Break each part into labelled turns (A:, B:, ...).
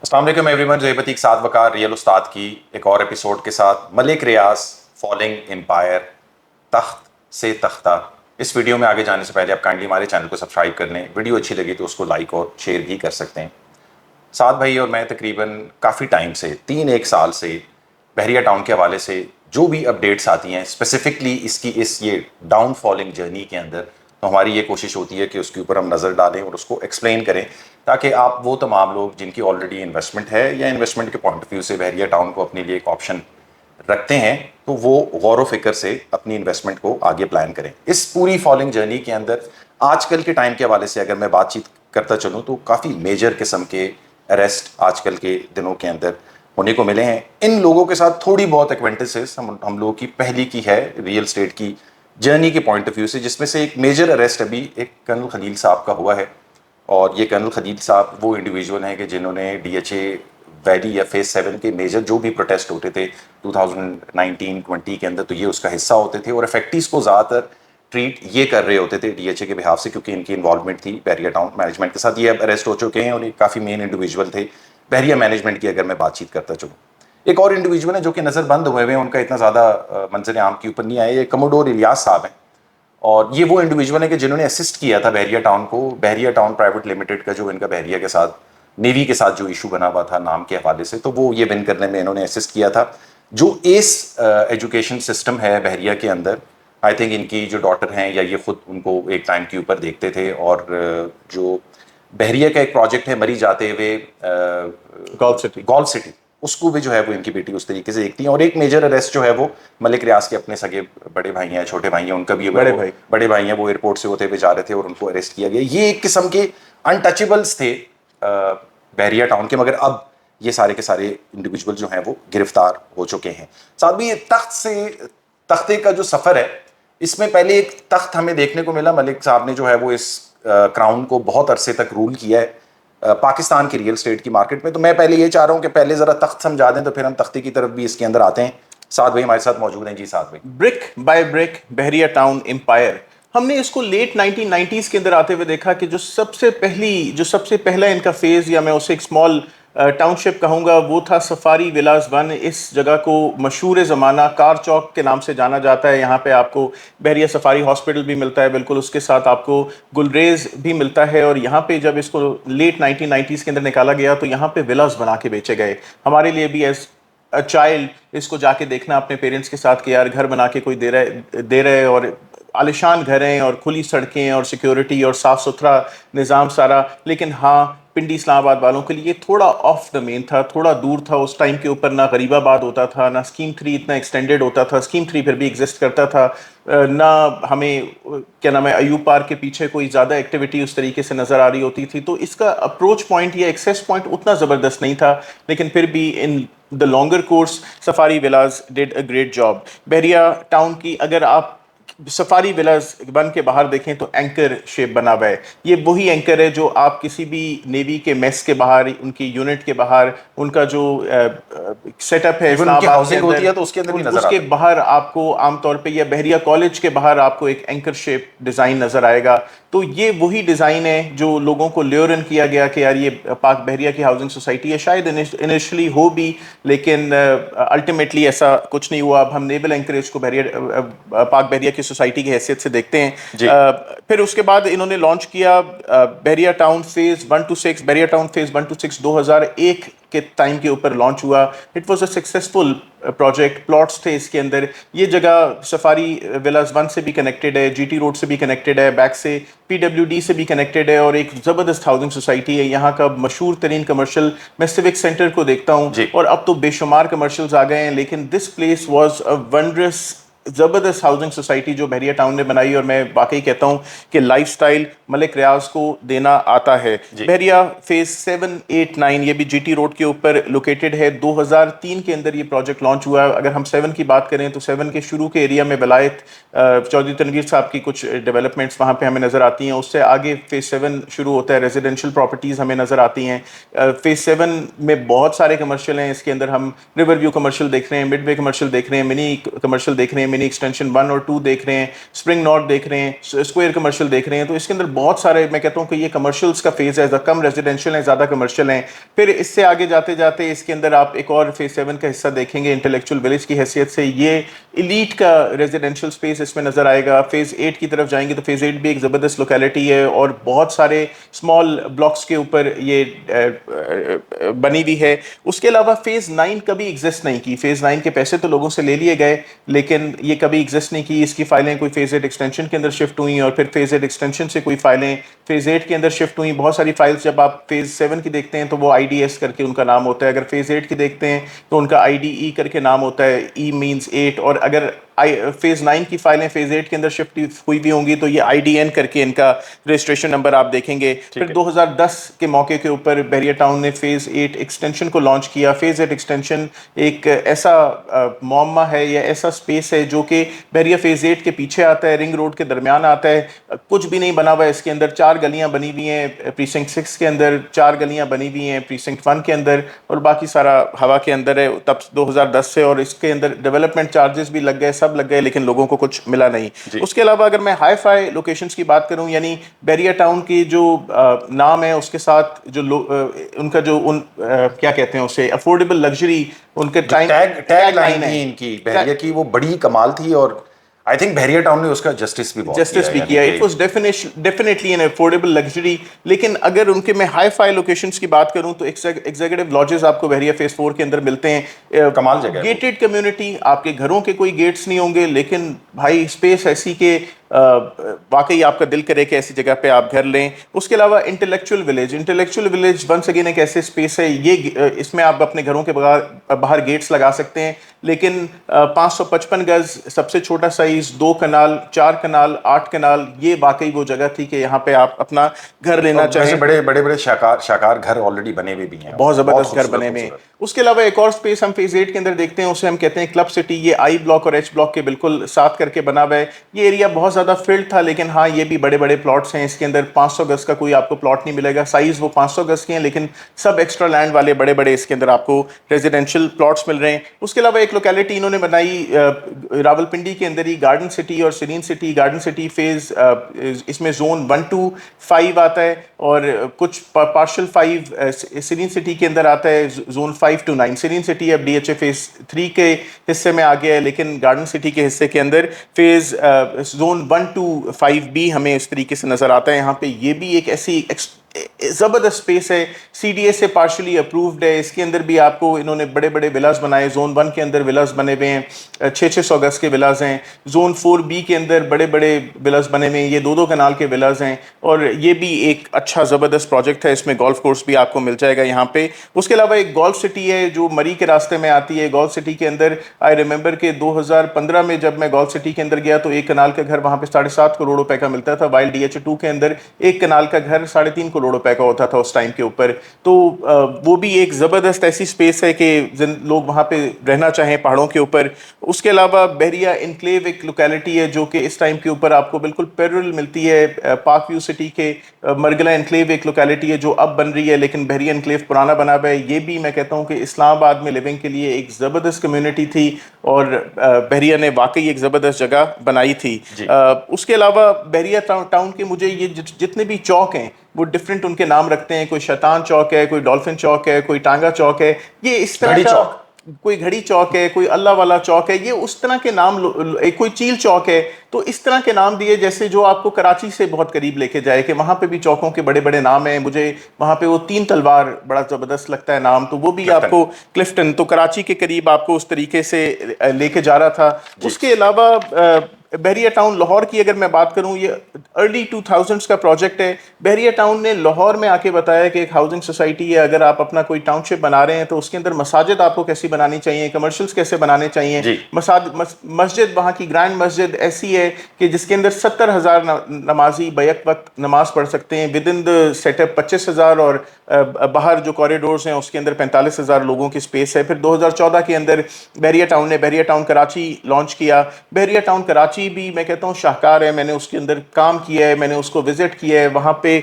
A: अस्सलाम वालेकुम एवरीवन। ज़ोहैब अतीक साद वकार रियल उस्ताद की एक और एपिसोड के साथ मलिक रियाज फॉलिंग एम्पायर तख्त से तख्ता। इस वीडियो में आगे जाने से पहले आप काइंडली हमारे चैनल को सब्सक्राइब कर लें। वीडियो अच्छी लगी तो उसको लाइक और शेयर भी कर सकते हैं। साद भाई और मैं तकरीबन काफ़ी टाइम से 3-1 साल से बहरिया टाउन के हवाले से जो भी अपडेट्स आती हैं स्पेसिफिकली इसकी ये डाउन फॉलिंग जर्नी के अंदर, तो हमारी ये कोशिश होती है कि उसके ऊपर हम नज़र डालें और उसको एक्सप्लेन करें ताकि आप वो तमाम लोग जिनकी ऑलरेडी इन्वेस्टमेंट है या इन्वेस्टमेंट के पॉइंट ऑफ व्यू से बहरिया टाउन को अपने लिए एक ऑप्शन रखते हैं, तो वो गौर व फिक्र से अपनी इन्वेस्टमेंट को आगे प्लान करें। इस पूरी फॉलिंग जर्नी के अंदर आजकल के टाइम के हवाले से अगर मैं बातचीत करता चलूँ तो काफ़ी मेजर किस्म के अरेस्ट आजकल के दिनों के अंदर होने को मिले हैं। इन लोगों के साथ थोड़ी बहुत एक्वेंटेंसेस हम लोगों की पहली की है रियल स्टेट की जर्नी के पॉइंट ऑफ व्यू से, जिसमें से एक मेजर अरेस्ट अभी एक कर्नल खलील साहब का हुआ है। और ये कर्नल खलील साहब वो इंडिविजुअल हैं कि जिन्होंने DHA वैली या फेज 7 के मेजर जो भी प्रोटेस्ट होते थे 2019-20 के अंदर, तो ये उसका हिस्सा होते थे और इफेक्टिव्स को ज़्यादातर ट्रीट ये कर रहे होते थे DHA के बिहाफ से, क्योंकि इनकी इन्वॉल्वमेंट थी बहरिया टाउन मैनेजमेंट के साथ। ये अब अरेस्ट हो चुके हैं और ये काफ़ी मेन इंडिविजुअल थे बहरिया मैनेजमेंट की। अगर मैं बातचीत करता चलूँ, एक और इंडिविजुअल है जो कि नज़र बंद हुए हुए हैं, उनका इतना ज़्यादा मंजर आम के ऊपर नहीं आया, ये कमोडोर इलियास साहब हैं। और ये वो इंडिविजुअल है कि जिन्होंने असिस्ट किया था बहरिया टाउन को, बहरिया टाउन प्राइवेट लिमिटेड का जो इनका बहरिया के साथ नेवी के साथ जो इशू बना हुआ था नाम के हवाले से, तो वो ये विन करने में इन्होंने असिस्ट किया था। जो एस एजुकेशन सिस्टम है बहरिया के अंदर, आई थिंक इनकी जो डॉटर हैं या ये खुद उनको एक टाइम के ऊपर देखते थे। और जो बहरिया का एक प्रोजेक्ट है मरी जाते हुए गॉल सिटी, उसको भी जो है वो इनकी बेटी उस तरीके से देखती है। और एक मेजर अरेस्ट जो है वो मलिक रियाज के अपने सगे बड़े भाई हैं, छोटे भाई हैं, उनका भी बड़े भाई हैं, वो एयरपोर्ट से होते हुए जा रहे थे और उनको अरेस्ट किया गया। ये एक किस्म के अनटचेबल्स थे बहरिया टाउन के, मगर अब ये सारे के सारे इंडिविजुअल जो हैं वो गिरफ्तार हो चुके हैं। साथ भी ये तख्त से तख्ते का जो सफ़र है, इसमें पहले एक तख्त हमें देखने को मिला। मलिक साहब ने जो है वो इस क्राउन को बहुत अरसे तक रूल किया है पाकिस्तान की रियल स्टेट की मार्केट में। तो मैं पहले ये चाह रहा हूँ कि पहले ज़रा तख्त समझा दें, तो फिर हम तख्ती की तरफ भी इसके अंदर आते हैं। साद भाई हमारे साथ मौजूद हैं। जी साद भाई।
B: Brick by brick Bahria Town empire, हमने इसको लेट 1990s के अंदर आते हुए देखा कि जो सबसे पहला इनका फेज, या मैं उसे एक स्मॉल टाउनशिप कहूँगा, वो था सफारी विलास 1। इस जगह को मशहूर ज़माना कार चौक के नाम से जाना जाता है। यहाँ पे आपको बहरिया सफारी हॉस्पिटल भी मिलता है, बिल्कुल उसके साथ आपको गुलरेज भी मिलता है। और यहाँ पे जब इसको लेट 1990s के अंदर निकाला गया तो यहाँ पे विलास बना के बेचे गए। हमारे लिए भी एज अ चाइल्ड इसको जाके देखना अपने पेरेंट्स के साथ कि यार घर बना के कोई दे रहा है, और आलिशान घर हैं और खुली सड़कें और सिक्योरिटी और साफ़ सुथरा निज़ाम सारा। लेकिन हाँ, पिंडी इस्लामाबाद वालों के लिए थोड़ा ऑफ द मेन था, थोड़ा दूर था। उस टाइम के ऊपर ना गरीबाबाद होता था, ना स्कीम 3 इतना एक्सटेंडेड होता था। स्कीम 3 फिर भी एग्जिस्ट करता था, ना हमें क्या नाम है अयूब पार्क के पीछे कोई ज़्यादा एक्टिविटी उस तरीके से नज़र आ रही होती थी। तो इसका अप्रोच पॉइंट या एक्सेस पॉइंट उतना ज़बरदस्त नहीं था। लेकिन फिर भी in the longer course safari Vilas did a great job. Bahria town की अगर आप सफारी विलास 1 के बाहर देखें तो एंकर शेप बना हुआ है। ये वही एंकर है जो आप किसी भी नेवी के मेस के बाहर, उनकी यूनिट के बाहर, उनका जो सेटअप है
A: हाउसिंग होती है तो उसके अंदर भी नजर
B: उसके बाहर आपको आमतौर पे, या बहरिया कॉलेज के बाहर आपको एक एंकर शेप डिज़ाइन नज़र आएगा। तो ये वही डिज़ाइन है जो लोगों को ल्योरन किया गया कि यार ये पाक बहरिया की हाउसिंग सोसाइटी है। शायद इनिशियली हो भी, लेकिन अल्टीमेटली ऐसा कुछ नहीं हुआ। अब हम नेवल एंकरेज को पाक बहरिया की सोसाइटी की हैसियत से देखते हैं। फिर उसके बाद इन्होंने लॉन्च किया Bahria town phase 1 to 6। Bahria town phase 1 to 6 2001 के टाइम के ऊपर लॉन्च हुआ। It was a successful project. Plots थे इसके अंदर। ये जगह सफारी विलास 1 से भी कनेक्टेड है, GT रोड से भी कनेक्टेड है, बैक से PWD से भी कनेक्टेड है, और एक ज़बरदस्त हाउसिंग सोसाइटी है। यहाँ का मशहूर तरीन कमर्शियल, मैं सिविक सेंटर को देखता हूँ और अब तो बेशुमार कमर्शियल्स आ गए हैं, लेकिन this place was a wondrous ज़बरदस्त हाउसिंग सोसाइटी जो बहरिया टाउन ने बनाई। और मैं वाकई कहता हूँ कि लाइफस्टाइल मलिक रियाज को देना आता है। बहरिया फेज 7, 8, 9 ये भी GT रोड के ऊपर लोकेटेड है। 2003 के अंदर ये प्रोजेक्ट लॉन्च हुआ है। अगर हम 7 की बात करें तो 7 के शुरू के एरिया में वलायत चौधरी तनवीर साहब की कुछ डेवलपमेंट्स वहाँ पे हमें नज़र आती हैं। उससे आगे फेज 7 शुरू होता है, रेजिडेंशियल प्रॉपर्टीज़ हमें नज़र आती हैं। फेज 7 में बहुत सारे कमर्शियल हैं। इसके अंदर हम रिवर व्यू कमर्शियल देख रहे हैं, मिडवे कमर्शियल देख रहे हैं, मिनी कमर्शियल देख रहे हैं, मिनी एक्सटेंशन 1 और 2 देख रहे हैं, स्प्रिंग नॉर्थ देख रहे हैं, स्क्वायर कमर्शियल देख रहे हैं। तो इसके अंदर बहुत सारे, मैं कहता हूँ कि ये कमर्शियल्स का फेज़ है, कम रेजिडेंशियल है, ज़्यादा कमर्शियल हैं। फिर इससे आगे जाते जाते इसके अंदर आप एक और फेज़ 7 का हिस्सा देखेंगे इंटेलेक्चुअल विलेज की हैसियत से। ये इलीट का रेजिडेंशियल स्पेस इसमें नज़र आएगा। फेज़ 8 की तरफ जाएंगे तो फेज़ 8 भी एक ज़बरदस्त लोकेलिटी है और बहुत सारे स्मॉल ब्लॉक्स के ऊपर ये बनी हुई है। उसके अलावा फेज़ 9 कभी एग्जिस्ट नहीं की। फेज़ 9 के पैसे तो लोगों से ले लिए गए, लेकिन ये कभी एग्जिस्ट नहीं की। इसकी फाइलें कोई फेज़ 8 एक्सटेंशन के अंदर शिफ्ट हुई और फिर फेज़ 8 एक्सटेंशन से कोई फाइलें फेज़ 8 के अंदर शिफ्ट हुई। बहुत सारी फाइल्स जब आप फेज़ 7 की देखते हैं तो वो IDS करके उनका नाम होता है। अगर फेज़ 8 की देखते हैं तो उनका IDE करके नाम होता है, E मीन्स 8। और अगर फेज़ 9 की फाइलें फेज़ 8 के अंदर शिफ्ट हुई भी होंगी तो ये IDN करके इनका रजिस्ट्रेशन नंबर आप देखेंगे। फिर 2010 के मौके के ऊपर बहरिया टाउन ने फेज़ 8 एक्सटेंशन को लॉन्च किया। फेज़ 8 एक्सटेंशन एक ऐसा मुअम्मा है या ऐसा स्पेस है जो कि बहरिया फेज़ 8 के पीछे आता है, रिंग रोड के दरमियान आता है। कुछ भी नहीं बना हुआ है इसके अंदर। 4 गलियां बनी हुई हैं प्रीसिंक्ट 6 के अंदर, 4 गलियां बनी हुई हैं प्रीसिंक्ट 1 के अंदर, और बाकी सारा हवा के अंदर है तब 2010 से। और इसके अंदर डेवलपमेंट चार्जेस भी लग गए, सब लग गए, लेकिन लोगों को कुछ मिला नहीं। उसके अलावा अगर मैं हाई फाई लोकेशंस की बात करूं, यानी बहरिया टाउन की जो नाम है उसके साथ जो उनका जो क्या कहते हैं उसे, अफोर्डेबल लग्जरी, उनके
A: टैग लाइन थी इनकी बहरिया की, वो बड़ी कमाल थी। और आई थिंक बहरिया टाउन ने उसका जस्टिस भी
B: किया। It was definitely an affordable luxury. लेकिन अगर उनके मैं हाई फाई लोकेशंस की बात करूं तो एग्जीक्यूटिव लॉजेस आपको बहरिया फेज 4 के अंदर मिलते हैं।
A: कमाल जगह है।
B: गेटेड कम्युनिटी, आपके घरों के कोई गेट्स नहीं होंगे, लेकिन भाई स्पेस ऐसी के वाकई आपका दिल करे कि ऐसी जगह पे आप घर लें। उसके अलावा इंटेलेक्चुअल विलेज वंस अगेन एक ऐसे स्पेस है, ये इसमें आप अपने घरों के बाहर गेट्स लगा सकते हैं, लेकिन 555 गज सबसे छोटा साइज, 2 कनाल, 4 कनाल, 8 कनाल, ये वाकई वो जगह थी कि यहाँ पे आप अपना घर लेना चाहें।
A: बड़े शाकार घर ऑलरेडी बने हुए भी हैं,
B: बहुत जबरदस्त घर बने हुए हैं। उसके अलावा एक और स्पेस हम फेज 8 के अंदर देखते हैं, उसे हम कहते हैं क्लब सिटी। ये I ब्लॉक और H ब्लॉक के बिल्कुल साथ करके बना हुआ है। ये एरिया बहुत ज्यादा फील्ड था, लेकिन हाँ ये भी बड़े बड़े प्लॉट्स हैं। इसके अंदर 500 गज का कोई आपको प्लॉट नहीं मिलेगा। साइज वो 500 गज के हैं, लेकिन सब एक्स्ट्रा लैंड वाले बड़े बड़े इसके अंदर आपको रेजिडेंशियल प्लॉट्स मिल रहे हैं। उसके अलावा एक लोकेलिटी इन्होंने बनाई रावलपिंडी के अंदर ही, गार्डन सिटी और serene city. Garden city phase इसमें जोन 1 to 5 आता है और कुछ पार्शल 5 सीरीन सिटी के अंदर आता है, जोन 5 to 9। सीरीन सिटी अब DHA फेज 3 के हिस्से में आ गया है, लेकिन गार्डन सिटी के हिस्से के अंदर फेज जोन 1 to 5 भी हमें इस तरीके से नजर आता है। यहाँ पे ये भी एक ऐसी ज़बरदस्त स्पेस है, CDA से पार्शली अप्रूव्ड है। इसके अंदर भी आपको इन्होंने बड़े बड़े विलास बनाए। जोन 1 के अंदर विलास बने हुए हैं, 600 गज के विलास हैं। जोन 4B के अंदर बड़े बड़े विलास बने हुए हैं, ये 2-2 कनाल के विलास हैं। और ये भी एक अच्छा ज़बरदस्त प्रोजेक्ट है, इसमें गोल्फ कोर्स भी आपको मिल जाएगा यहाँ पे। उसके अलावा एक गोल्फ सिटी है जो मरी के रास्ते में आती है। गोल्फ सिटी के अंदर आई रिमेंबर के 2015 में जब मैं गोल्फ सिटी के अंदर गया तो 1 कनाल का घर वहाँ पे 7.5 करोड़ रुपए का मिलता था, वाइल DH2 के अंदर 1 कनाल का घर 3.5 करोड़ रुपए का होता था उस टाइम के ऊपर। तो वो भी एक ज़बरदस्त ऐसी स्पेस है कि लोग वहाँ पे रहना चाहें पहाड़ों के ऊपर। उसके अलावा बहरिया इनक्लेव एक लोकेलिटी है जो कि इस टाइम के ऊपर आपको बिल्कुल पैरेलल मिलती है पार्क व्यू सिटी के। मरगला इनक्लेव एक लोकेलिटी है जो अब बन रही है, लेकिन बहरिया इनक्लेव पुराना बना हुआ है। ये भी मैं कहता हूँ कि इस्लामाबाद में लिविंग के लिए एक ज़बरदस्त कम्युनिटी थी और बहरिया ने वाकई एक ज़बरदस्त जगह बनाई थी। उसके अलावा बहरिया टाउन के मुझे ये जितने भी चौक हैं वो डिफरेंट उनके नाम रखते हैं। कोई शैतान चौक है, कोई डॉल्फिन चौक है, कोई टांगा चौक है, ये इस तरह का, कोई घड़ी चौक है, कोई अल्लाह वाला चौक है, ये उस तरह के नाम, कोई चील चौक है। तो इस तरह के नाम दिए जैसे जो आपको कराची से बहुत करीब लेके जाए, कि वहाँ पे भी चौकों के बड़े बड़े नाम हैं। मुझे वहाँ पे वो 3 तलवार बड़ा ज़बरदस्त लगता है नाम, तो वो भी आपको क्लिफ्टन, तो कराची के करीब आपको उस तरीके से लेके जा रहा था। उसके अलावा बहरिया टाउन लाहौर की अगर मैं बात करूं, ये अर्ली 2000s का प्रोजेक्ट है। बहरिया टाउन ने लाहौर में आके बताया कि एक हाउसिंग सोसाइटी है, अगर आप अपना कोई टाउनशिप बना रहे हैं तो उसके अंदर मसाजिद आपको कैसी बनानी चाहिए, कमर्शियल्स कैसे बनाने चाहिए। मस्जिद वहाँ की ग्रैंड मस्जिद ऐसी है कि जिसके अंदर 70,000 नमाजी बैक वक्त नमाज पढ़ सकते हैं विद इन द सेटअप 25,000, और बाहर जो कॉरिडोर्स हैं उसके अंदर 45,000 लोगों की स्पेस है। फिर 2014 के अंदर बहरिया टाउन कराची लॉन्च किया। बहरिया टाउन कराची भी मैं कहता हूँ शाहकार है, मैंने उसके अंदर काम किया है, मैंने उसको विजिट किया है। वहाँ पे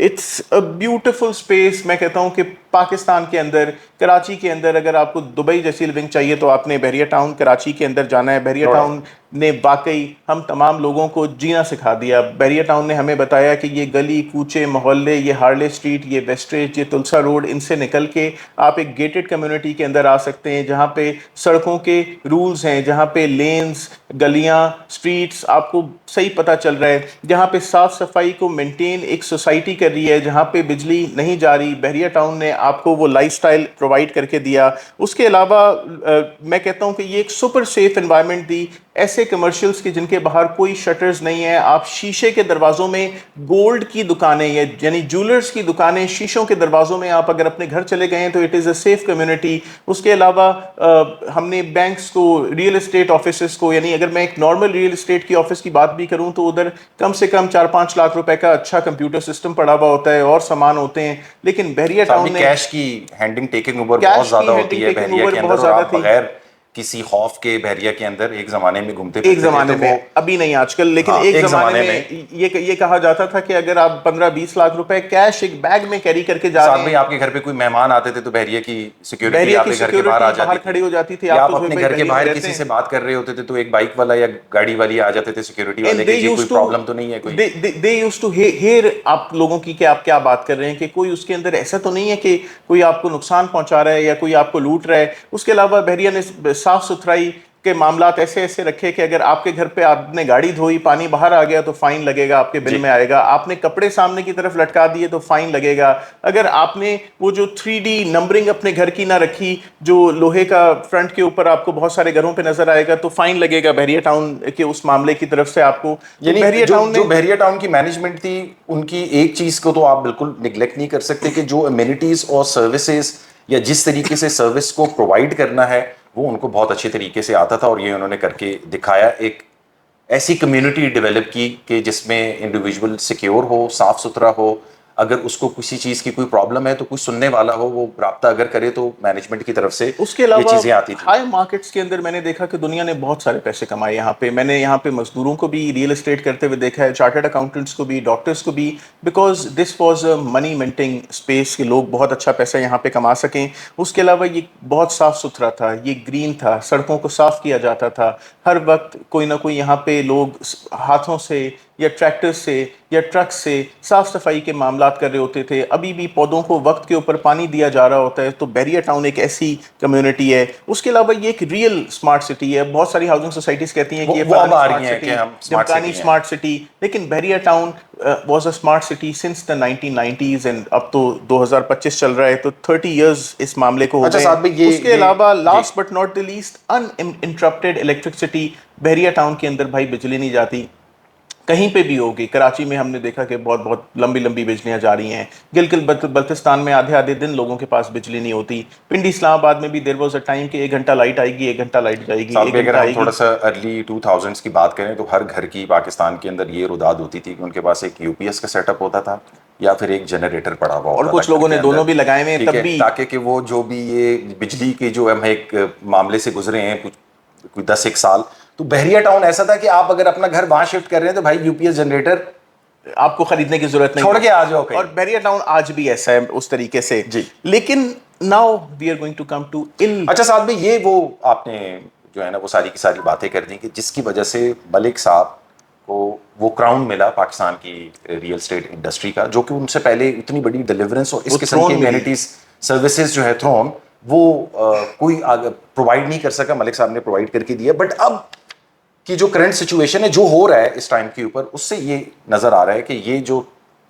B: اٹس اے بیوٹیفل اسپیس. میں کہتا ہوں کہ پاکستان کے اندر, کراچی کے اندر, اگر آپ کو دبئی جیسی لونگ چاہیے تو آپ نے بحریہ ٹاؤن کراچی کے اندر جانا ہے. بحریہ ٹاؤن نے واقعی ہم تمام لوگوں کو جینا سکھا دیا. بحریہ ٹاؤن نے ہمیں بتایا کہ یہ گلی کوچے محلے, یہ ہارلے اسٹریٹ, یہ ویسٹریج, یہ تلسا روڈ, ان سے نکل کے آپ ایک گیٹڈ کمیونٹی کے اندر آ سکتے ہیں جہاں پہ سڑکوں کے رولز ہیں, جہاں پہ لینز, گلیاں, اسٹریٹس آپ کو صحیح پتہ چل رہا ہے, جہاں پہ صاف صفائی کو مینٹین ایک سوسائٹی کر رہی ہے, جہاں پہ بجلی نہیں جا رہی. بحریہ ٹاؤن نے آپ کو وہ لائف سٹائل پرووائڈ کر کے دیا. اس کے علاوہ میں کہتا ہوں کہ یہ ایک سپر سیف انوائرمنٹ دی. ایسے کمرشلز کی جن کے باہر کوئی شٹرز نہیں ہیں, آپ شیشے کے دروازوں میں گولڈ کی دکانیں یعنی جولرز کی دکانیں شیشوں کے دروازوں میں آپ اگر اپنے گھر چلے گئے ہیں تو it is a safe community. اس کے علاوہ ہم نے بینکس کو, ریئل اسٹیٹ آفیسز کو, یعنی اگر میں ایک نارمل ریئل اسٹیٹ کی آفس کی بات بھی کروں تو ادھر کم سے کم 4-5 لاکھ روپے کا اچھا کمپیوٹر سسٹم پڑا ہوا ہوتا ہے اور سامان ہوتے ہیں. لیکن بحریہ ٹاؤن نے
A: کیش کی ہینڈنگ ٹیکنگ اوور بہت زیادہ ہوتی ہے بحریہ کے اندر, اور آپ بغیر کسی خوف کے بحریہ کے اندر ایک زمانے میں گھومتے
B: ایک زمانے میں, ابھی نہیں آج کل, لیکن ایک زمانے میں یہ کہا جاتا تھا کہ اگر آپ 15-20 لاکھ روپے کیش ایک بیگ میں کیری کر کے جا رہے ہیں,
A: آپ کے گھر پہ کوئی مہمان آتے تھے تو بحریہ کی سیکیورٹی آپ کے گھر کے باہر آ جاتی تھی,
B: کھڑی ہو جاتی تھی,
A: آپ اپنے گھر کے باہر کسی سے بات کر رہے ہوتے تھے تو ایک بائک والا یا گاڑی والی آ جاتے تھے سیکیورٹی والے کہ کوئی پرابلم تو نہیں ہے کوئی.
B: they used to hear آپ لوگوں کی کہ آپ کیا بات کر رہے ہیں, کہ کوئی اس کے اندر ایسا تو نہیں ہے کہ کوئی آپ کو نقصان پہنچا رہا ہے یا کوئی آپ کو لوٹ رہا ہے. اس کے علاوہ بحریہ نے صاف ستھرائی کے معاملات ایسے رکھے کہ اگر آپ کے گھر پہ آپ نے گاڑی دھوئی, پانی باہر آ گیا تو فائن لگے گا, آپ کے بل میں آئے گا. آپ نے کپڑے سامنے کی طرف لٹکا دیے تو فائن لگے گا. اگر آپ نے وہ جو 3D نمبرنگ اپنے گھر کی نہ رکھی جو لوہے کا فرنٹ کے اوپر آپ کو بہت سارے گھروں پہ نظر آئے گا تو فائن لگے گا بحریہ ٹاؤن کے اس معاملے کی طرف سے آپ کو.
A: یعنی جو بحریہ ٹاؤن کی مینجمنٹ تھی ان کی ایک چیز کو تو آپ بالکل نگلیکٹ نہیں کر سکتے کہ جو امینٹیز اور سروسز یا جس طریقے سے سروس کو پرووائڈ کرنا ہے وہ ان کو بہت اچھے طریقے سے آتا تھا, اور یہ انہوں نے کر کے دکھایا. ایک ایسی کمیونٹی ڈیولپ کی کہ جس میں انڈیویجول سیکیور ہو, صاف ستھرا ہو, اگر اس کو کسی چیز کی کوئی پرابلم ہے تو کوئی سننے والا ہو, وہ رابطہ اگر کرے تو مینجمنٹ کی طرف سے
B: اس کے علاوہ
A: یہ چیزیں آتی تھیں.
B: ہائی مارکیٹس کے اندر میں نے دیکھا کہ دنیا نے بہت سارے پیسے کمائے یہاں پہ. میں نے یہاں پہ مزدوروں کو بھی ریئل اسٹیٹ کرتے ہوئے دیکھا ہے, چارٹرڈ اکاؤنٹنٹس کو بھی, ڈاکٹرس کو بھی, because this was a money minting space کہ لوگ بہت اچھا پیسہ یہاں پہ کما سکیں. اس کے علاوہ یہ بہت صاف ستھرا تھا, یہ گرین تھا, سڑکوں کو صاف کیا جاتا تھا. ہر وقت کوئی نہ کوئی یہاں پہ لوگ ہاتھوں سے یا ٹریکٹر سے یا ٹرک سے صاف صفائی کے معاملات کر رہے ہوتے تھے. ابھی بھی پودوں کو وقت کے اوپر پانی دیا جا رہا ہوتا ہے. تو بحریہ ٹاؤن ایک ایسی کمیونٹی ہے. اس کے علاوہ یہ ایک ریئل اسمارٹ سٹی ہے. بہت ساری ہاؤسنگ سوسائٹیز کہتی ہیں کہ یہ جمکانی اسمارٹ سٹی, لیکن بحریہ town was a smart city since the 1990s and اب تو 2025 چل رہا ہے, تو 30 ایئرز اس معاملے کو ہو گئے. اس کے علاوہ last but not the least, in interrupted electricity. بحریہ ٹاؤن کے اندر بھائی بجلی نہیں جاتی, کہیں پہ بھی ہوگی. کراچی میں ہم نے دیکھا کہ بہت بہت لمبی بجلیاں جا رہی ہیں. گلگت بلتستان میں آدھے دن لوگوں کے پاس بجلی نہیں ہوتی. پنڈی اسلام آباد میں بھی دیر واز اے ٹائم کہ 1 گھنٹہ لائٹ آئے گی, 1 گھنٹہ لائٹ جائے گی.
A: اگر ہم تھوڑا سا ارلی 2000s کی بات کریں تو ہر گھر کی پاکستان کے اندر یہ روداد ہوتی تھی کہ ان کے پاس ایک UPS کا سیٹ اپ ہوتا تھا یا پھر ایک جنریٹر پڑا ہوا ہوتا
B: تھا, اور کچھ لوگوں نے دونوں بھی لگائے ہوئے تب بھی,
A: تاکہ کہ وہ جو بھی یہ بجلی کے جو ہم ایک معاملے سے گزرے ہیں کوئی 10-1 سال, تو بحریہ ٹاؤن ایسا تھا کہ آپ اگر اپنا گھر وہاں شفٹ کر رہے ہیں تو بھائی UPS جنریٹر
B: آپ کو خریدنے کی ضرورت نہیں,
A: چھوڑ کے آ جاؤ.
B: اور بحریہ ٹاؤن آج بھی ایسا ہے اس طریقے سے.
A: جی,
B: لیکن now we are going to come to
A: اچھا صاحب بھی یہ وہ آپ نے جو ہے نا وہ ساری کی ساری باتیں کر دیں کہ جس کی وجہ سے ملک صاحب کو وہ کراؤن ملا پاکستان کی ریئل اسٹیٹ انڈسٹری کا, جو کہ ان سے پہلے اتنی بڑی ڈیلیورنس اور اس قسم کی امینٹیز سروسز جو ہے تھرون وہ کوئی پرووائڈ نہیں کر سکا. ملک صاحب نے پرووائڈ کر کے دیا. بٹ اب کی جو کرنٹ سچویشن ہے جو ہو رہا ہے اس ٹائم کے اوپر, اس سے یہ نظر آ رہا ہے کہ یہ جو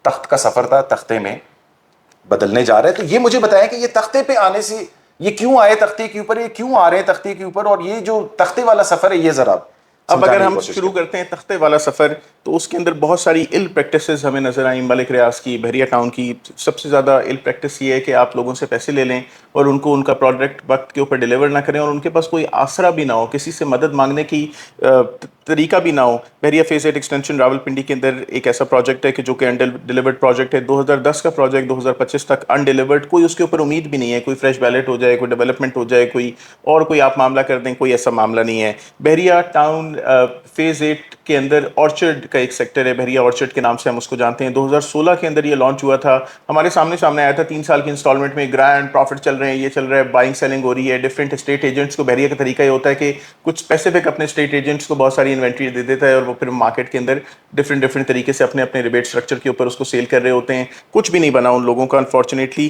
A: تخت کا سفر تھا تختے میں بدلنے جا رہا ہے. تو یہ مجھے بتایا کہ یہ تختے پہ آنے سے یہ کیوں آئے تختے کے اوپر, یہ کیوں آ رہے ہیں تختے کے اوپر, اور یہ جو تختے والا سفر ہے یہ ذرا
B: اب اگر ہم شروع کرتے ہیں تختے والا سفر تو اس کے اندر بہت ساری ال پریکٹسز ہمیں نظر آئیں. ملک ریاض کی, بحریہ ٹاؤن کی سب سے زیادہ ال پریکٹس یہ ہے کہ آپ لوگوں سے پیسے لے لیں اور ان کو ان کا پروڈکٹ وقت کے اوپر ڈیلیور نہ کریں, اور ان کے پاس کوئی آسرا بھی نہ ہو, کسی سے مدد مانگنے کی طریقہ بھی نہ ہو. بحریہ فیز 8 ایکسٹینشن راولپنڈی کے اندر ایک ایسا پروجیکٹ ہے کہ جو کہ انڈیلیورڈ پروجیکٹ ہے. 2010 کا پروجیکٹ 2025 تک انڈیلیورڈ, کوئی اس کے اوپر امید بھی نہیں ہے, کوئی فریش بیلٹ ہو جائے, کوئی ڈیولپمنٹ ہو جائے, کوئی آپ معاملہ کر دیں, کوئی ایسا معاملہ نہیں ہے. بحریہ ٹاؤن فیز 8 کے اندر آرچرڈ کا ایک سیکٹر ہے، بحریہ آرچرڈ کے نام سے ہم اس کو جانتے ہیں. 2016 کے اندر یہ لانچ ہوا تھا، ہمارے سامنے آیا تھا 3 سال کی انسٹالمنٹ میں، گرینڈ پروفٹ چل رہے ہیں، یہ چل رہا ہے، بائنگ سیلنگ ہو رہی ہے. ڈفرینٹ اسٹیٹ ایجنٹس کو بحریہ کا طریقہ یہ ہوتا ہے کہ کچھ اسپیسیفک اپنے اسٹیٹ ایجنٹس کو بہت ساری انوینٹری دے دیتا ہے اور وہ پھر مارکیٹ کے اندر ڈفرینٹ طریقے سے اپنے ریبیٹ اسٹرکچر کے اوپر اس کو سیل کر رہے ہوتے ہیں. کچھ بھی نہیں بنا ان لوگوں کا انفارچونیٹلی.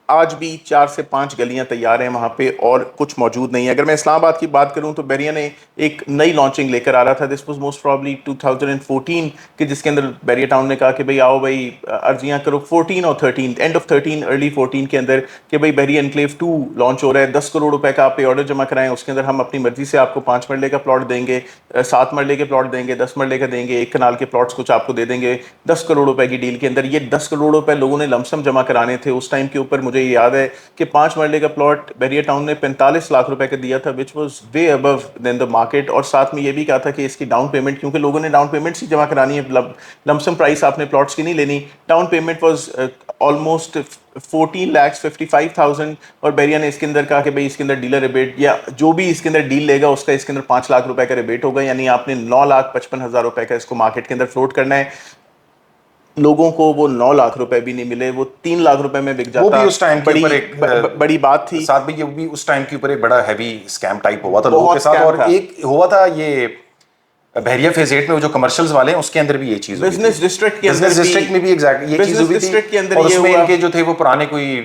B: آج بھی 4 سے 5 گلیاں تیار ہیں وہاں پہ اور کچھ موجود نہیں ہے. اگر میں اسلام آباد کی بات کروں تو بحریہ نے ایک نئی لانچنگ لے کر آ رہا تھا. دس واز موسٹ پرابلی 2014 کہ جس کے اندر بحریہ ٹاؤن نے کہا کہ بھئی آؤ بھئی عرضیاں کرو 14 اور 13 اینڈ آف 13 ارلی 14 کے اندر کہ بھئی بحریہ انکلیو 2 لانچ ہو رہا ہے. 10 کروڑ روپے کا آپ پہ آرڈر جمع کرائیں، اس کے اندر ہم اپنی مرضی سے آپ کو 5 مرلے کا پلاٹ دیں گے، 7 مرلے کے پلاٹ دیں گے، 10 مرلے کا دیں گے، 1 کنال کے پلاٹس کچھ آپ کو دے دیں گے 10 کروڑ روپے کی ڈیل کے اندر. یہ 10 کروڑ روپے لوگوں نے لمسم جمع کرانے تھے اس ٹائم کے اوپر. مجھے یہ یاد ہے کہ 5 مرلے کا پلاٹ بحریہ ٹاؤن نے 45 لاکھ روپے کا دیا تھا which was way Abu then the market. اور ساتھ میں یہ بھی کہا تھا کہ اس کی ڈاؤن پیمنٹ، کیونکہ لوگوں نے ڈاؤن پیمنٹ ہی جمع کرانی ہے، لمسم پرائس آپ نے پلاٹس کی نہیں لینی. ڈاؤن پیمنٹ واز آلموسٹ 14,55,000 اور بحریہ نے اس کے اندر کہا کہ بھئی اس کے اندر ڈیلر ریبیٹ یا جو بھی اس کے اندر ڈیل لے گا اس کا اس کے اندر 5 لاکھ روپے کا ریبیٹ ہوگا. یعنی آپ نے 9,55,000 روپے کا اس کو مارکیٹ کے اندر فلوٹ کرنا ہے. لوگوں کو وہ 9 لاکھ روپے بھی نہیں ملے، وہ 3 لاکھ روپے میں بک جاتا.
A: وہ بھی اس ٹائم کے اوپر ایک
B: بڑی بات تھی.
A: ساتھ بھی یہ بھی اس ٹائم کے اوپر ایک بڑا ہیوی اسکیم ٹائپ ہوا تھا لوگوں کے ساتھ. اور ایک ہوا تھا یہ بحریہ فیز 8 میں جو کمرشلز والے ہیں اس کے اندر بھی یہ چیز ہوئی تھی.
B: بزنس ڈسٹرکٹ کے اندر
A: بزنس ڈسٹرکٹ میں بھی ایگزیکٹلی یہ چیز ہوئی تھی. اور اس میں ان کے جو تھے وہ پرانے کوئی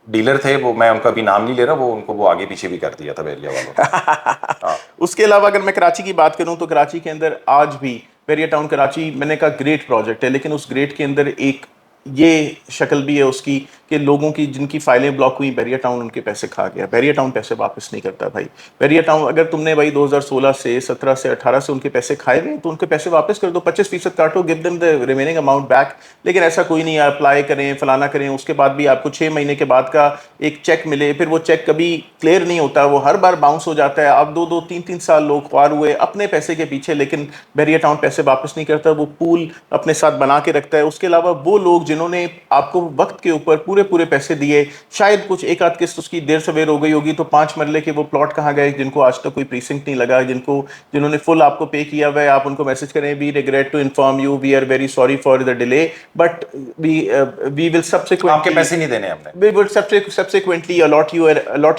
A: ڈیلر تھے، وہ میں ان کا بھی نام نہیں لے رہا، وہ ان کو وہ آگے پیچھے بھی کر دیا تھا بحریہ والوں.
B: اس کے علاوہ اگر میں کراچی کی بات کروں تو کراچی کے اندر آج بھی بحریہ ٹاؤن کراچی میں نے کہا گریٹ پروجیکٹ ہے، لیکن اس گریٹ کے اندر ایک یہ شکل بھی ہے اس کی کہ لوگوں کی جن کی فائلیں بلاک ہوئی بحریہ ٹاؤن ان کے پیسے کھا گیا. بحریہ ٹاؤن پیسے واپس نہیں کرتا بھائی. بحریہ ٹاؤن اگر تم نے بھائی 2016 سے 17 سے 18 سے ان کے پیسے کھائے ہوئے تو ان کے پیسے واپس کر دو، 25% کاٹو، give them the remaining amount back. لیکن ایسا کوئی نہیں ہے. اپلائی کریں، فلانا کریں، اس کے بعد بھی آپ کو 6 مہینے کے بعد کا ایک چیک ملے، پھر وہ چیک کبھی کلیئر نہیں ہوتا، وہ ہر بار باؤنس ہو جاتا ہے. آپ 2 3 سال لوگ خوار ہوئے اپنے پیسے کے پیچھے، لیکن بحریہ ٹاؤن پیسے واپس نہیں کرتا. وہ پول اپنے ساتھ بنا کے رکھتا ہے. اس کے علاوہ وہ لوگ جنہوں نے آپ کو وقت کے اوپر پورے پیسے دیے، شاید کچھ ایک آدھ قسط اس کی دیر سویر ہو گئی ہوگی، تو 5 مرلے کے وہ پلاٹ کہاں گئے جن کو آج تک کوئی پریسنکٹ نہیں لگا، جنہوں نے فل آپ کو پے کیا ہوا ہے. آپ ان کو میسج کریں we regret to inform you we are very sorry for the delay but we will subsequently
A: آپ کے پیسے نہیں دینے ہم نے،
B: we will subsequently allot you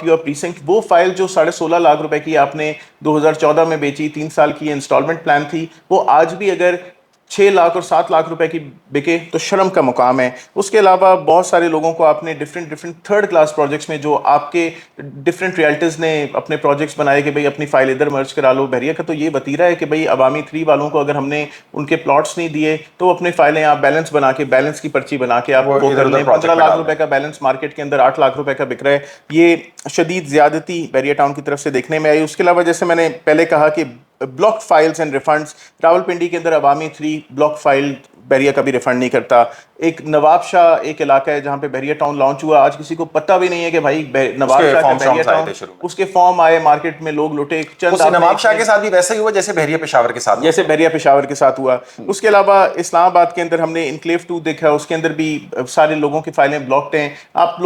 B: your precinct. وہ فائل جو 16.5 لاکھ روپے کی آپ نے 2014 میں بیچی، 3 سال کی انسٹالمنٹ پلان تھی، وہ آج بھی اگر 6 لاکھ اور 7 لاکھ روپے کی بکے تو شرم کا مقام ہے. اس کے علاوہ بہت سارے لوگوں کو آپ نے ڈفرینٹ تھرڈ کلاس پروجیکٹس میں جو آپ کے ڈفرینٹ ریئلٹرز نے اپنے پروجیکٹس بنائے کہ بھئی اپنی فائل ادھر مرج کرا لو. بحریہ کا تو یہ وتیرہ ہے کہ بھئی عوامی 3 والوں کو اگر ہم نے ان کے پلاٹس نہیں دیے تو اپنی فائلیں آپ بیلنس بنا کے، بیلنس کی پرچی بنا کے آپ وہ کر لیں. 15 لاکھ روپے کا بیلنس مارکیٹ کے اندر 8 لاکھ روپے کا بک رہا ہے. یہ شدید زیادتی بحریہ ٹاؤن کی طرف سے دیکھنے میں آئی. اس کے علاوہ جیسے میں نے پہلے کہا کہ block files and refunds, Rawalpindi کے اندر عوامی 3 بلاک فائل بحریہ کا بھی ریفنڈ نہیں کرتا. ایک نواب شاہ ایک علاقہ ہے جہاں پہ بحریہ ٹاؤن لانچ ہوا، آج کسی کو پتہ بھی نہیں ہے کہ بھائی نواب شاہ کا بحریہ ٹاؤن، اس کے فارم آئے مارکیٹ میں، لوگ لوٹے.
A: نواب شاہ کے ساتھ بھی ویسا ہی ہوا جیسے بحریہ پشاور کے ساتھ،
B: جیسے بحریہ پشاور کے ساتھ ہوا. اس کے علاوہ اسلام آباد کے اندر ہم نے انکلیو 2 دیکھا، اس کے اندر بھی سارے لوگوں کی فائلیں بلاکڈ ہیں. آپ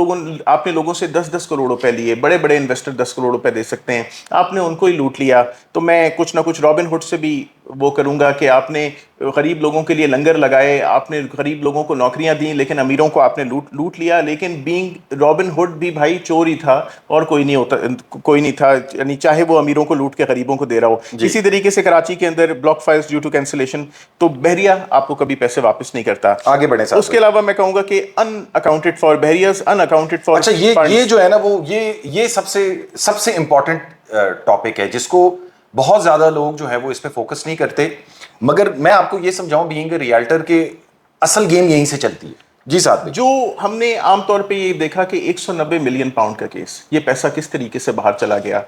B: نے لوگوں سے 10 کروڑ روپے لیے، بڑے انویسٹر 10 کروڑ روپے دے سکتے ہیں، آپ نے ان کو ہی لوٹ لیا. تو میں کچھ نہ کچھ رابن ہوڈ سے بھی وہ کروں گا کہ آپ نے غریب لوگوں کے لیے لنگر لگائے، آپ نے غریب لوگوں کو نوکریاں دیں، لیکن امیروں کو آپ نے لوٹ لیا. لیکن بینگ رابن ہوڈ بھی بھائی چور ہی تھا اور کوئی نہیں تھا، یعنی چاہے وہ امیروں کو لوٹ کے غریبوں کو دے رہا ہو. اسی طریقے سے کراچی کے اندر block files due to cancellation, تو بحریہ آپ کو کبھی پیسے واپس نہیں کرتا.
A: آگے بڑھیں.
B: اس کے علاوہ میں کہوں گا کہ ان اکاؤنٹڈ فار بحریہز ان اکاؤنٹڈ فار.
A: اچھا یہ جو ہے نا وہ یہ سب سے امپورٹنٹ ٹاپک ہے جس کو بہت زیادہ لوگ جو ہے وہ اس پہ فوکس نہیں کرتے. مگر میں آپ کو یہ سمجھاؤں بینگ اے ریئلٹر کہ اصل گیم یہیں سے چلتی ہے. جی صاحب،
B: جو ہم نے عام طور پہ یہ دیکھا کہ 190 ملین پاؤنڈ کا کیس، یہ پیسہ کس طریقے سے باہر چلا گیا.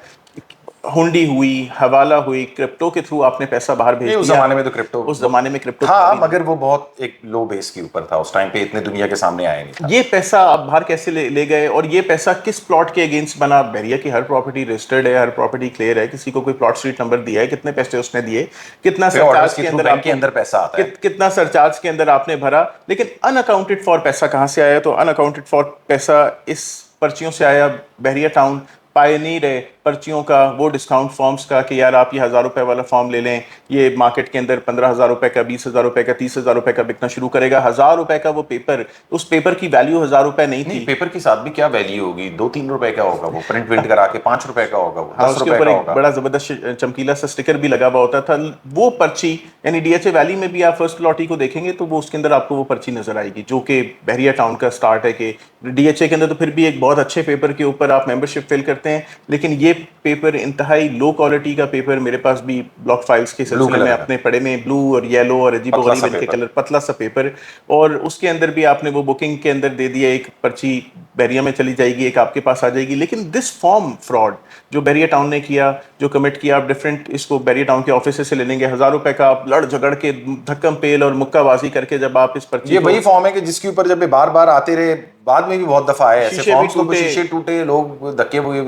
B: ہنڈی ہوئی، حوالہ ہوئی، کرپٹو کے تھرو آپ نے پیسہ باہر بھیج دیا.
A: اس زمانے میں تو کرپٹو،
B: اس زمانے میں کرپٹو
A: تھا مگر وہ بہت ایک لو بیس کے اوپر تھا، اس ٹائم پہ اتنے دنیا کے سامنے آیا نہیں تھا.
B: یہ پیسہ آپ باہر کیسے لے گئے اور یہ پیسہ کس پلاٹ کے اگینسٹ بنا؟ بحریہ کی ہر پراپرٹی رجسٹرڈ ہے، ہر پراپرٹی کلیئر ہے، کسی کو کوئی پلاٹ اسٹریٹ نمبر دیا ہے، کتنے پیسے اس نے دیے، کتنا سرچارج کے اندر
A: پیسہ آتا ہے،
B: کتنا سرچارج کے اندر آپ نے بھرا. لیکن ان اکاؤنٹڈ فار پیسہ کہاں سے آیا؟ تو ان اکاؤنٹڈ فار پیسہ اس پرچیوں سے آیا. بحریہ ٹاؤن पायनीर है पर्चियों का, वो डिस्काउंट फॉर्म्स का कि यार आप ये 1000 रुपए वाला फॉर्म ले लें, ये मार्केट के अंदर 15,000 रुपए का, 20,000 रुपए का, 30,000 रुपए का बिकना शुरू करेगा। 1000 रुपए का वो पेपर, उस पेपर की वैल्यू 1000 रुपए नहीं
A: नहीं,
B: थी।
A: पेपर के साथ भी क्या वैल्यू होगी, 2-3 रुपए का होगा वो, प्रिंट प्रिंट करा के 5 रुपए का होगा वो,
B: हाँ,
A: 10
B: उसके
A: रुपए
B: ऊपर
A: का
B: एक
A: होगा।
B: बड़ा जबरदस्त चमकीला सा स्टिकर भी लगा हुआ होता था। वो पर्ची यानी डीएचए वैली में भी आप फर्स्ट लॉटी को देखेंगे तो वो उसके अंदर आपको वो पर्ची नजर आएगी, जो कि बहरिया टाउन का स्टार्ट है कि डीएचए के अंदर तो फिर भी एक बहुत अच्छे पेपर के ऊपर आप मेंबरशिप फिल करते हैं, लेकिन ये पेपर इंतहाई लो क्वालिटी का पेपर, मेरे पास भी ब्लॉक फाइल्स के सिलसिले में
A: कलर
B: अपने पड़े में, ब्लू और येलो और अजीबो
A: पतला सा
B: गरीब इनके
A: पेपर।
B: कलर, पतला सा पेपर। और उसके अंदर भी आपने वो बुकिंग के अंदर दे दिया, एक पर्ची बहरिया में चली जाएगी, एक आपके पास आ जाएगी। लेकिन दिस फॉर्म फ्रॉड जो बहरिया टाउन ने किया, जो कमिट किया, आप डिफरेंट इसको बहरिया टाउन के ऑफिस से ले लेंगे, 1000 रुपए का आप लड़ झगड़ के धक्कम पेल और मुक्काबाजी करके जब आप इस पर्ची
A: ये
B: को,
A: वही फॉर्म है कि जिसके ऊपर जब ये बार बार आते रहे, बाद में भी बहुत दफा आए ऐसे
B: शीशे भी
A: फॉर्म्स, तो
B: टूटे,
A: शीशे टूटे, लोग धक्के हुए,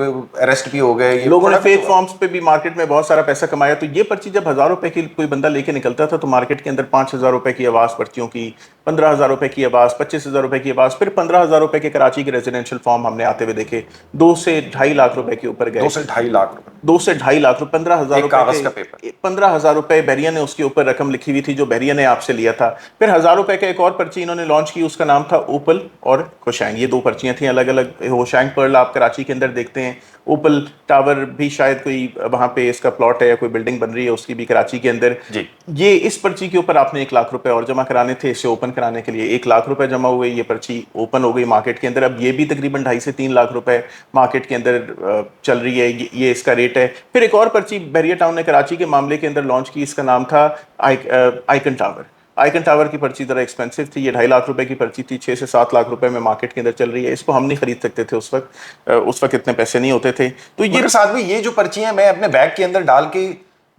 A: अरेस्ट भी हो गए, ये
B: लोगों ने
A: बड़ा
B: फेक
A: कुछ हुआ।
B: फॉर्म्स पे भी मार्केट में बहुत सारा पैसा कमाया। तो ये पर्ची जब 1000 रुपए की कोई बंदा लेके निकलता था तो मार्केट के अंदर 5000 रुपए की आवाज पर्चियों की, 15,000 रुपए की आवाज, 25,000 रुपए की आवाज, फिर 15,000 रुपए के कराची के रेजिडेंशियल फॉर्म हमने आते हुए देखे 2 से 2.5 लाख रुपए के ऊपर गए।
A: 2 से 2.5 लाख रुपए
B: 2 से 2.5 लाख रुपए, 15,000
A: एक
B: रुपए
A: कागज का पेपर।
B: 15,000 रुपए बहरिया ने उसके ऊपर रकम लिखी हुई थी जो बहरिया ने आपसे लिया था। फिर 1000 रुपए का एक और पर्ची इन्होंने लॉन्च की, उसका नाम था ओपल और होशैंग। ये 2 पर्चियां थी अलग अलग। होशैंग पर्ल आप कराची के अंदर देखते हैं, ओपल टावर भी शायद कोई वहां पे इसका प्लॉट है या कोई बिल्डिंग बन रही है उसकी भी कराची के अंदर
A: जी।
B: ये इस पर्ची के ऊपर आपने 1 लाख रुपए और जमा कराने थे इसे ओपन कराने के लिए। 1 लाख रुपए जमा हुए, ये पर्ची ओपन हो गई मार्केट के अंदर। अब ये भी तकरीबन 2.5 से 3 लाख रुपए मार्केट के अंदर चल रही है, ये इसका रेट है। फिर एक और पर्ची बहरिया टाउन ने कराची के मामले के अंदर लॉन्च की, इसका नाम था आइकन टावर। आइकन टावर की पर्ची जरा एक्सपेंसिव थी, ये 2.5 लाख रुपए की पर्ची थी, 6 से 7 लाख रुपए में मार्केट के अंदर चल रही है। इसको हम नहीं खरीद सकते थे उस वक्त इतने पैसे नहीं होते थे। तो ये
A: मगर साथ में ये जो पर्चियां मैं अपने बैग के अंदर डाल के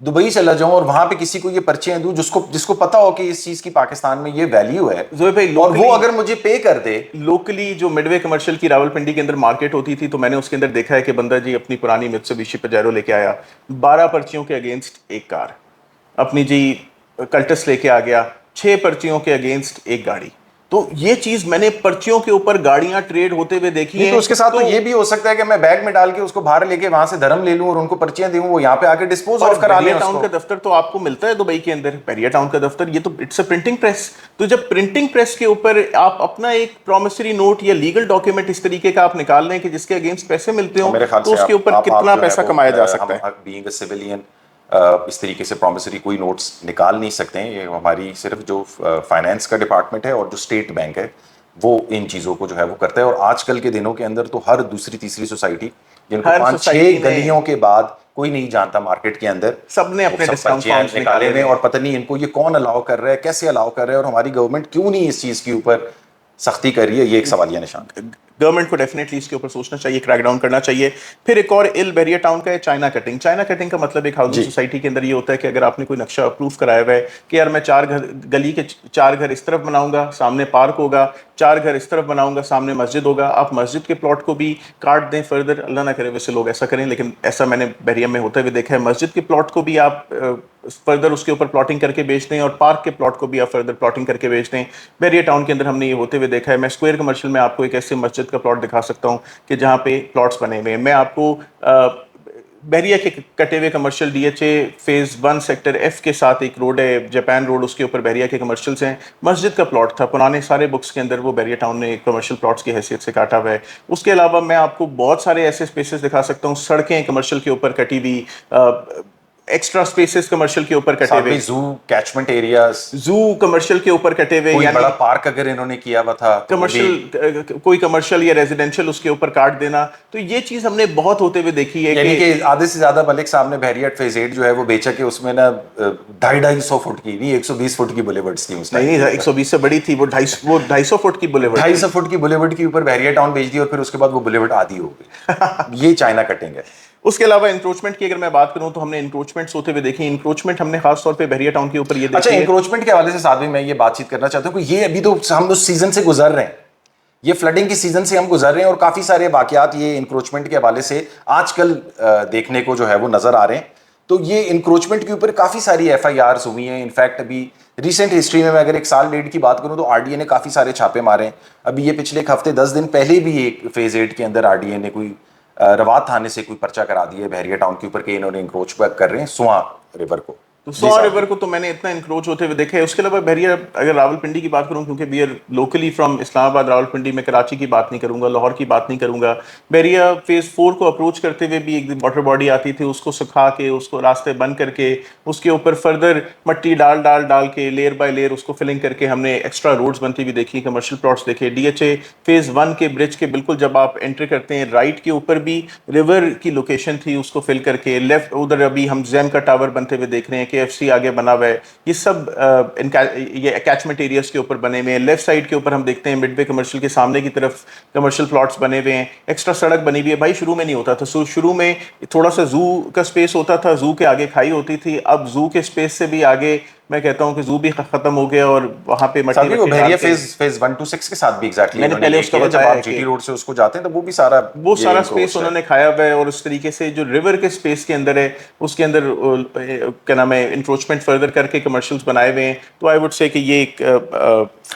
A: दुबई चला जाऊं और वहां पे किसी को ये पर्चियां दूं जिसको पता हो कि इस चीज की पाकिस्तान में ये वैल्यू है,
B: जोए भाई
A: और वो अगर मुझे पे कर दे।
B: लोकली जो मिडवे कमर्शियल की रावलपिंडी के अंदर मार्केट होती थी तो मैंने उसके अंदर देखा है कि बंदा जी अपनी पुरानी मित्सुबिशी पजेरो लेके आया, 12 पर्चियों के अगेंस्ट एक कार, अपनी जी कल्टस लेके आ गया, 6 पर्चियों के अगेंस्ट एक गाड़ी। तो ये चीज मैंने पर्चियों के ऊपर गाड़ियां ट्रेड होते हुए देखी
A: नहीं
B: है।
A: तो उसके साथ तो ये भी हो सकता है कि मैं बैग में डाल के उसको बाहर लेके वहां से धर्म ले लूं और उनको पर्चियां दूं, वो यहाँ पे आके डिस्पोज ऑफ करा लें
B: बहरिया टाउन
A: उसको।
B: का दफ्तर तो आपको मिलता है दुबई के अंदर, बहरिया टाउन का दफ्तर, ये तो इट्स अ प्रिंटिंग प्रेस। तो जब प्रिंटिंग प्रेस के ऊपर आप अपना एक प्रॉमिसरी नोट या लीगल डॉक्यूमेंट इस तरीके का आप निकाल लें कि जिसके अगेंस्ट पैसे मिलते हो,
A: मेरे ख्याल
B: तो
A: से
B: उसके ऊपर कितना पैसा कमाया जा सकता है।
A: बीइंग अ सिविलियन इस तरीके से प्रॉमिसरी कोई नोट्स निकाल नहीं सकते हैं। ये हमारी सिर्फ जो फाइनेंस का डिपार्टमेंट है और जो स्टेट बैंक है वो इन चीज़ों को जो है वो करता है। और आजकल के दिनों के अंदर तो हर दूसरी तीसरी सोसाइटी, जिनको
B: हर
A: 5-6
B: सोसाइटी में
A: गलियों के बाद कोई नहीं जानता मार्केट के अंदर,
B: सबने अपने
A: सब
B: डिस्काउंट
A: पर्चियां
B: फॉर्म्स
A: निकाले
B: निकाले
A: हुए और पता नहीं इनको ये कौन अलाउ कर रहा है, कैसे अलाउ कर रहा है, और हमारी गवर्नमेंट क्यों नहीं इस चीज़ के ऊपर सख्ती कर रही है, ये एक सवालिया निशान है।
B: गवर्नमेंट को डेफिनेटली इसके ऊपर सोचना चाहिए, क्रैकडाउन करना चाहिए। फिर एक और इल बहरिया टाउन का है चाइना कटिंग। चाइना कटिंग का मतलब एक हाउसिंग सोसाइटी के अंदर ये होता है कि अगर आपने कोई नक्शा अप्रूव कराया हुआ है कि यार मैं 4 घर, गली के 4 घर इस तरफ बनाऊंगा, सामने पार्क होगा, 4 घर इस तरफ बनाऊंगा, सामने मस्जिद होगा, आप मस्जिद के प्लॉट को भी काट दें फर्दर, अल्लाह ना करे वैसे लोग ऐसा करें, लेकिन ऐसा मैंने बहरिया में होते हुए देखा है, मस्जिद के प्लॉट को भी आप फर्दर उसके ऊपर प्लॉटिंग करके बेच दें और पार्क के प्लॉट को भी आप फर्दर प्लॉटिंग करके बेच दें। बहरिया टाउन के अंदर हमने ये होते हुए देखा है। मैं स्क्वायर कमर्शियल में आपको एक ऐसे मस्जिद का प्लॉट दिखा सकता हूँ कि जहाँ पे प्लॉट्स बने हुए हैं। मैं आपको बहरिया के कटे हुए commercial DHA phase 1 sector F के साथ एक रोड है जापान रोड, उसके ऊपर बहरिया के कमर्शियल्स हैं, मस्जिद का प्लॉट था, पुराने सारे बुक्स के अंदर वो बहरिया टाउन ने कमर्शियल प्लॉट्स की हैसियत से काटा हुआ है। उसके अलावा मैं आपको बहुत सारे ऐसे स्पेसेस दिखा सकता हूँ, सड़कें कमर्शियल के ऊपर कटी हुई, एक्स्ट्रा स्पेसेस कमर्शियल के ऊपर कटे हुए,
A: जू कैचमेंट एरियाज,
B: जू कमर्शियल के ऊपर कटे हुए,
A: कोई
B: यानी
A: बड़ा पार्क अगर इन्होंने किया हुआ था तो
B: कमर्शियल कोई कमर्शियल या रेजिडेंशियल उसके ऊपर काट देना। तो ये चीज हमने बहुत होते हुए देखी है
A: यानी कि आधे से ज्यादा मलिक साहब ने बहरिया फेज 8 जो है वो बेचा के उसमें ना 250 फुट की नहीं 120 फुट की बुलेवर्ड्स थी उस
B: नहीं 120 से बड़ी थी वो 250 फुट की बुलेवर्ड,
A: 250 फुट की बुलेवर्ड के ऊपर बहरिया टाउन बेच दी और फिर उसके बाद वो बुलेवर्ड आधी हो गई। ये चाइना कटिंग है।
B: उसके अलावा इंक्रोचमेंट की अगर मैं बात करूं तो हमने इंक्रोचमेंट्स होते हुए देखे। इंक्रोचमेंट हमने खास तौर पे बहरिया टाउन के ऊपर ये देखी।
A: अच्छा, इंक्रोचमेंट के हवाले से साथ में मैं ये बातचीत करना चाहता हूँ कि ये अभी तो हम उस सीजन से गुजर रहे हैं, ये फ्लडिंग की सीजन से हम गुजर रहे हैं और काफी सारे वाकयात ये इंक्रोचमेंट के हवाले से आजकल देखने को जो है वो नजर आ रहे हैं। तो ये इंक्रोचमेंट के ऊपर काफी सारी FIRs हुई हैं। इनफैक्ट अभी रिसेंट हिस्ट्री में मैं अगर 1 साल डेढ़ की बात करूं तो RDA ने काफी सारे छापे मारे हैं। अभी ये पिछले एक हफ्ते 10 दिन पहले भी एक फेज 8 के अंदर RDA ने कोई रवात थाने से कोई पर्चा करा दिया है बहरिया टाउन के ऊपर कि इन्होंने इंक्रोच कर रहे हैं सुआ रिवर को।
B: तो सुआ रिवर को तो मैंने इतना इंक्रोच होते हुए देखा है। उसके अलावा बहरिया, अगर रावलपिंडी की बात करूं, क्योंकि we are locally from Islamabad, Rawalpindi में कराची की बात नहीं करूंगा, लाहौर की बात नहीं करूंगा। बहरिया फेज 4 को अप्रोच करते हुए भी एक दिन वाटर बॉडी आती थी, उसको सुखा के, उसको रास्ते बंद करके, उसके ऊपर फर्दर मट्टी डाल डाल डाल के लेयर बाय लेयर उसको फिलिंग करके हमने एक्स्ट्रा रोड्स बनती हुई देखी, कमर्शियल प्लॉट्स देखे। डीएचए फेज 1 के ब्रिज के बिल्कुल जब आप एंटर करते हैं, राइट के ऊपर भी रिवर की लोकेशन थी, उसको फिल करके। लेफ्ट उधर अभी हम जैम का टावर बनते हुए देख रहे हैं, केएफसी आगे बना हुआ है। ये सब ये कैचमेंट एरियाज के ऊपर बने हुए हैं। लेफ्ट साइड के ऊपर हम देखते हैं मिडवे कमर्शियल के सामने की तरफ कमर्शियल प्लॉट्स बने हुए हैं। एक्स्ट्रा सड़क बनी हुई है। भाई शुरू में नहीं होता था, शुरू में थोड़ा सा जू का स्पेस होता था, जू के आगे खाई होती थी। अब जू के स्पेस से भी आगे मैं कहता हूं कि जू भी खत्म हो गया और वहां पे मट्टी
A: वो बहरिया फेज 1 to 6 के साथ भी एग्जैक्टली
B: मैंने पहले उसका
A: जब
B: बताया
A: आप जीटी रोड से उसको जाते हैं तो वो भी सारा
B: स्पेस उन्होंने खाया हुआ है। और उस तरीके से जो रिवर के स्पेस के अंदर है उसके अंदर क्या नाम है इंक्रोचमेंट फर्दर करके कमर्शियल्स बनाए हुए हैं। तो आई वुड से कि ये एक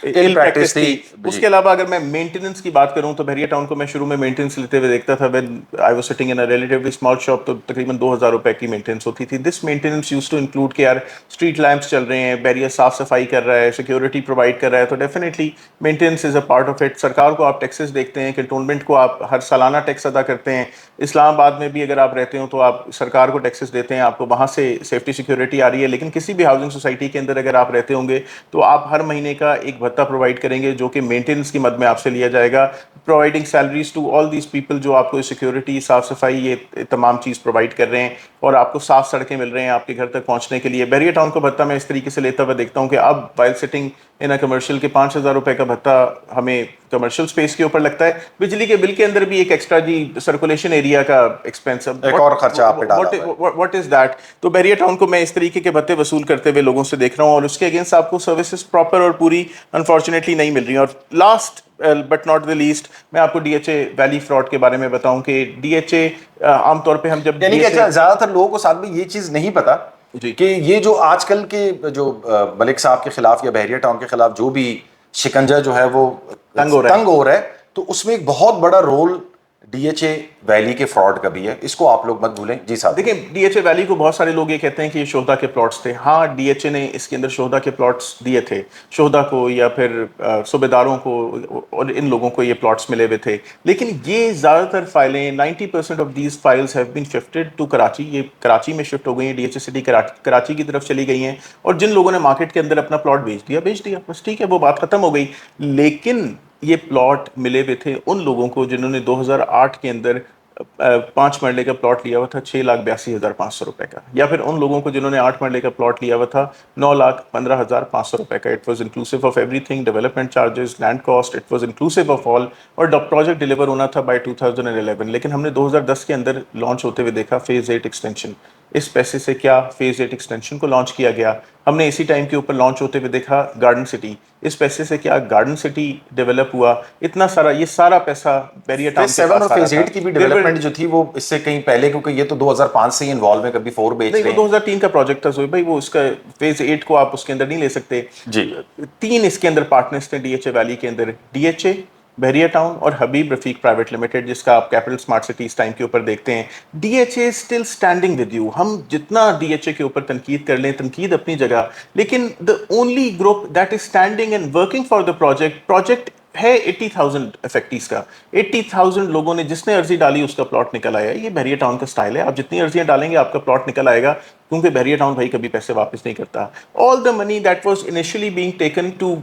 B: इल प्रैक्टिस थी। उसके अलावा अगर मैं मेंटेनेंस की बात करूं तो बहरिया टाउन को मैं शुरू में मेंटेनेंस लेते हुए देखता था। When I was sitting in a relatively small shop तो तकरीबन 2000 रुपए की मेंटेनेंस होती थी। This maintenance used to include कि यार स्ट्रीट लैंप्स चल रहे हैं, बैरियर साफ सफाई कर रहा है, सिक्योरिटी प्रोवाइड कर रहा है, तो definitely maintenance is a part of it. सरकार को आप टैक्सेस देखते हैं, कैंटोनमेंट को आप हर सालाना टैक्स अदा करते हैं। इस्लामाबाद में भी अगर आप रहते हो तो आप सरकार को टैक्सेस देते हैं, आपको वहाँ से सेफ्टी सिक्योरिटी आ रही है। लेकिन किसी भी हाउसिंग सोसाइटी के अंदर अगर आप रहते होंगे तो आप हर महीने का एक भत्ता प्रोवाइड करेंगे जो कि मेंटेनेंस की मद में आपसे लिया जाएगा, providing salaries to all these people जो आपको सिक्योरिटी, साफ सफाई, ये तमाम चीज़ प्रोवाइड कर रहे हैं और आपको साफ सड़कें मिल रहे हैं आपके घर तक पहुंचने के लिए। बहरिया टाउन का भत्ता मैं इस तरीके से लेता हुआ देखता हूं कि अब while sitting in a commercial के 5000 रुपए का भत्ता हमें कमर्शियल स्पेस के ऊपर लगता है। बिजली के बिल के अंदर भी एक एक्स्ट्रा जी सर्कुलेशन एरिया का एक्सपेंस,
A: एक और खर्चा आप पे डाला हुआ है।
B: What is that. तो बहरिया टाउन को मैं इस तरीके के भत्ते वसूल करते हुए लोगों से देख रहा हूँ और उसके अगेंस्ट आपको सर्विसेज प्रॉपर और पूरी अनफॉर्चुनेटली नहीं मिल रही। और last but not the least मैं आपको डीएचए वैली फ्रॉड के बारे में बताऊं कि डीएचए आमतौर पे हम जब
A: यानी कि अच्छा ज्यादातर लोगों को साथ में ये चीज नहीं पता कि ये जो आजकल के जो मलिक साहब के खिलाफ या बहरिया टाउन के खिलाफ जो भी शिकंजा जो है वो तंग हो रहा है तो उसमें एक बहुत बड़ा रोल डीएचए वैली के फ्रॉड का भी है, इसको आप लोग मत भूलें। जी साहब।
B: देखिए डीएचए वैली को बहुत सारे लोग ये कहते हैं कि ये शोहदा के प्लॉट्स थे। हाँ, डीएचए ने इसके अंदर शोहदा के प्लॉट्स दिए थे, शोहदा को या फिर सूबेदारों को और इन लोगों को ये प्लॉट्स मिले हुए थे। लेकिन ये ज़्यादातर फाइलें 90% of these files have been shifted to Karachi. ये कराची में शिफ्ट हो गई हैं, डीएचए सिटी कराची की तरफ चली गई हैं। और जिन लोगों ने मार्केट के अंदर अपना प्लॉट बेच दिया बस ठीक है, वो बात खत्म हो गई। लेकिन ये प्लॉट मिले हुए थे उन लोगों को जिन्होंने 2008 के अंदर 5 मरले का प्लॉट लिया हुआ था 6,82,500 रुपए का, या फिर उन लोगों को जिन्होंने 8 मरले का प्लॉट लिया हुआ था 9,15,500 रुपए का। It was inclusive of everything, development charges, land cost, it was inclusive of all. और प्रोजेक्ट डिलीवर होना था बाय 2011। लेकिन हमने 2010 के अंदर लॉन्च होते हुए देखा फेज 8 एक्सटेंशन। इस पैसे से क्या फेज 8 एक्सटेंशन को लॉन्च किया गया। हमने इसी टाइम के ऊपर लॉन्च होते हुए देखा गार्डन सिटी। इस पैसे से क्या गार्डन सिटी डेवलप हुआ। इतना सारा, ये सारा पैसा बहरिया टाउन
A: फेज 7 और फेज 8 की भी डेवलपमेंट जो थी वो इससे कहीं पहले, क्योंकि ये तो 2005 से ही इन्वॉल्व है, कभी 4 बेच रहे हैं।
B: 2003 का प्रोजेक्ट था जोई भाई, वो उसका फेज 8 को आप उसके अंदर नहीं ले सकते
A: जी।
B: 3 इसके अंदर पार्टनर्स थे डीएचए वैली के अंदर, डीएचए, बहरिया टाउन और हबीब रफीक प्राइवेट लिमिटेड, जिसका आप कैपिटल स्मार्ट सिटीज टाइम के ऊपर देखते हैं। DHA still standing with you. हम जितना डीएचए के ऊपर तनकीद कर लें, तनकीद अपनी जगह, लेकिन the only group that is standing and working for the project है 80,000 इफेक्टिव्स का। 80,000 लोगों ने जिसने अर्जी डाली उसका प्लॉट निकल आया। ये बहरिया टाउन का स्टाइल है, आप जितनी अर्जियां डालेंगे आपका प्लॉट निकल आएगा, क्योंकि बहरिया टाउन भाई कभी पैसे वापस नहीं करता। All the money that was initially being taken to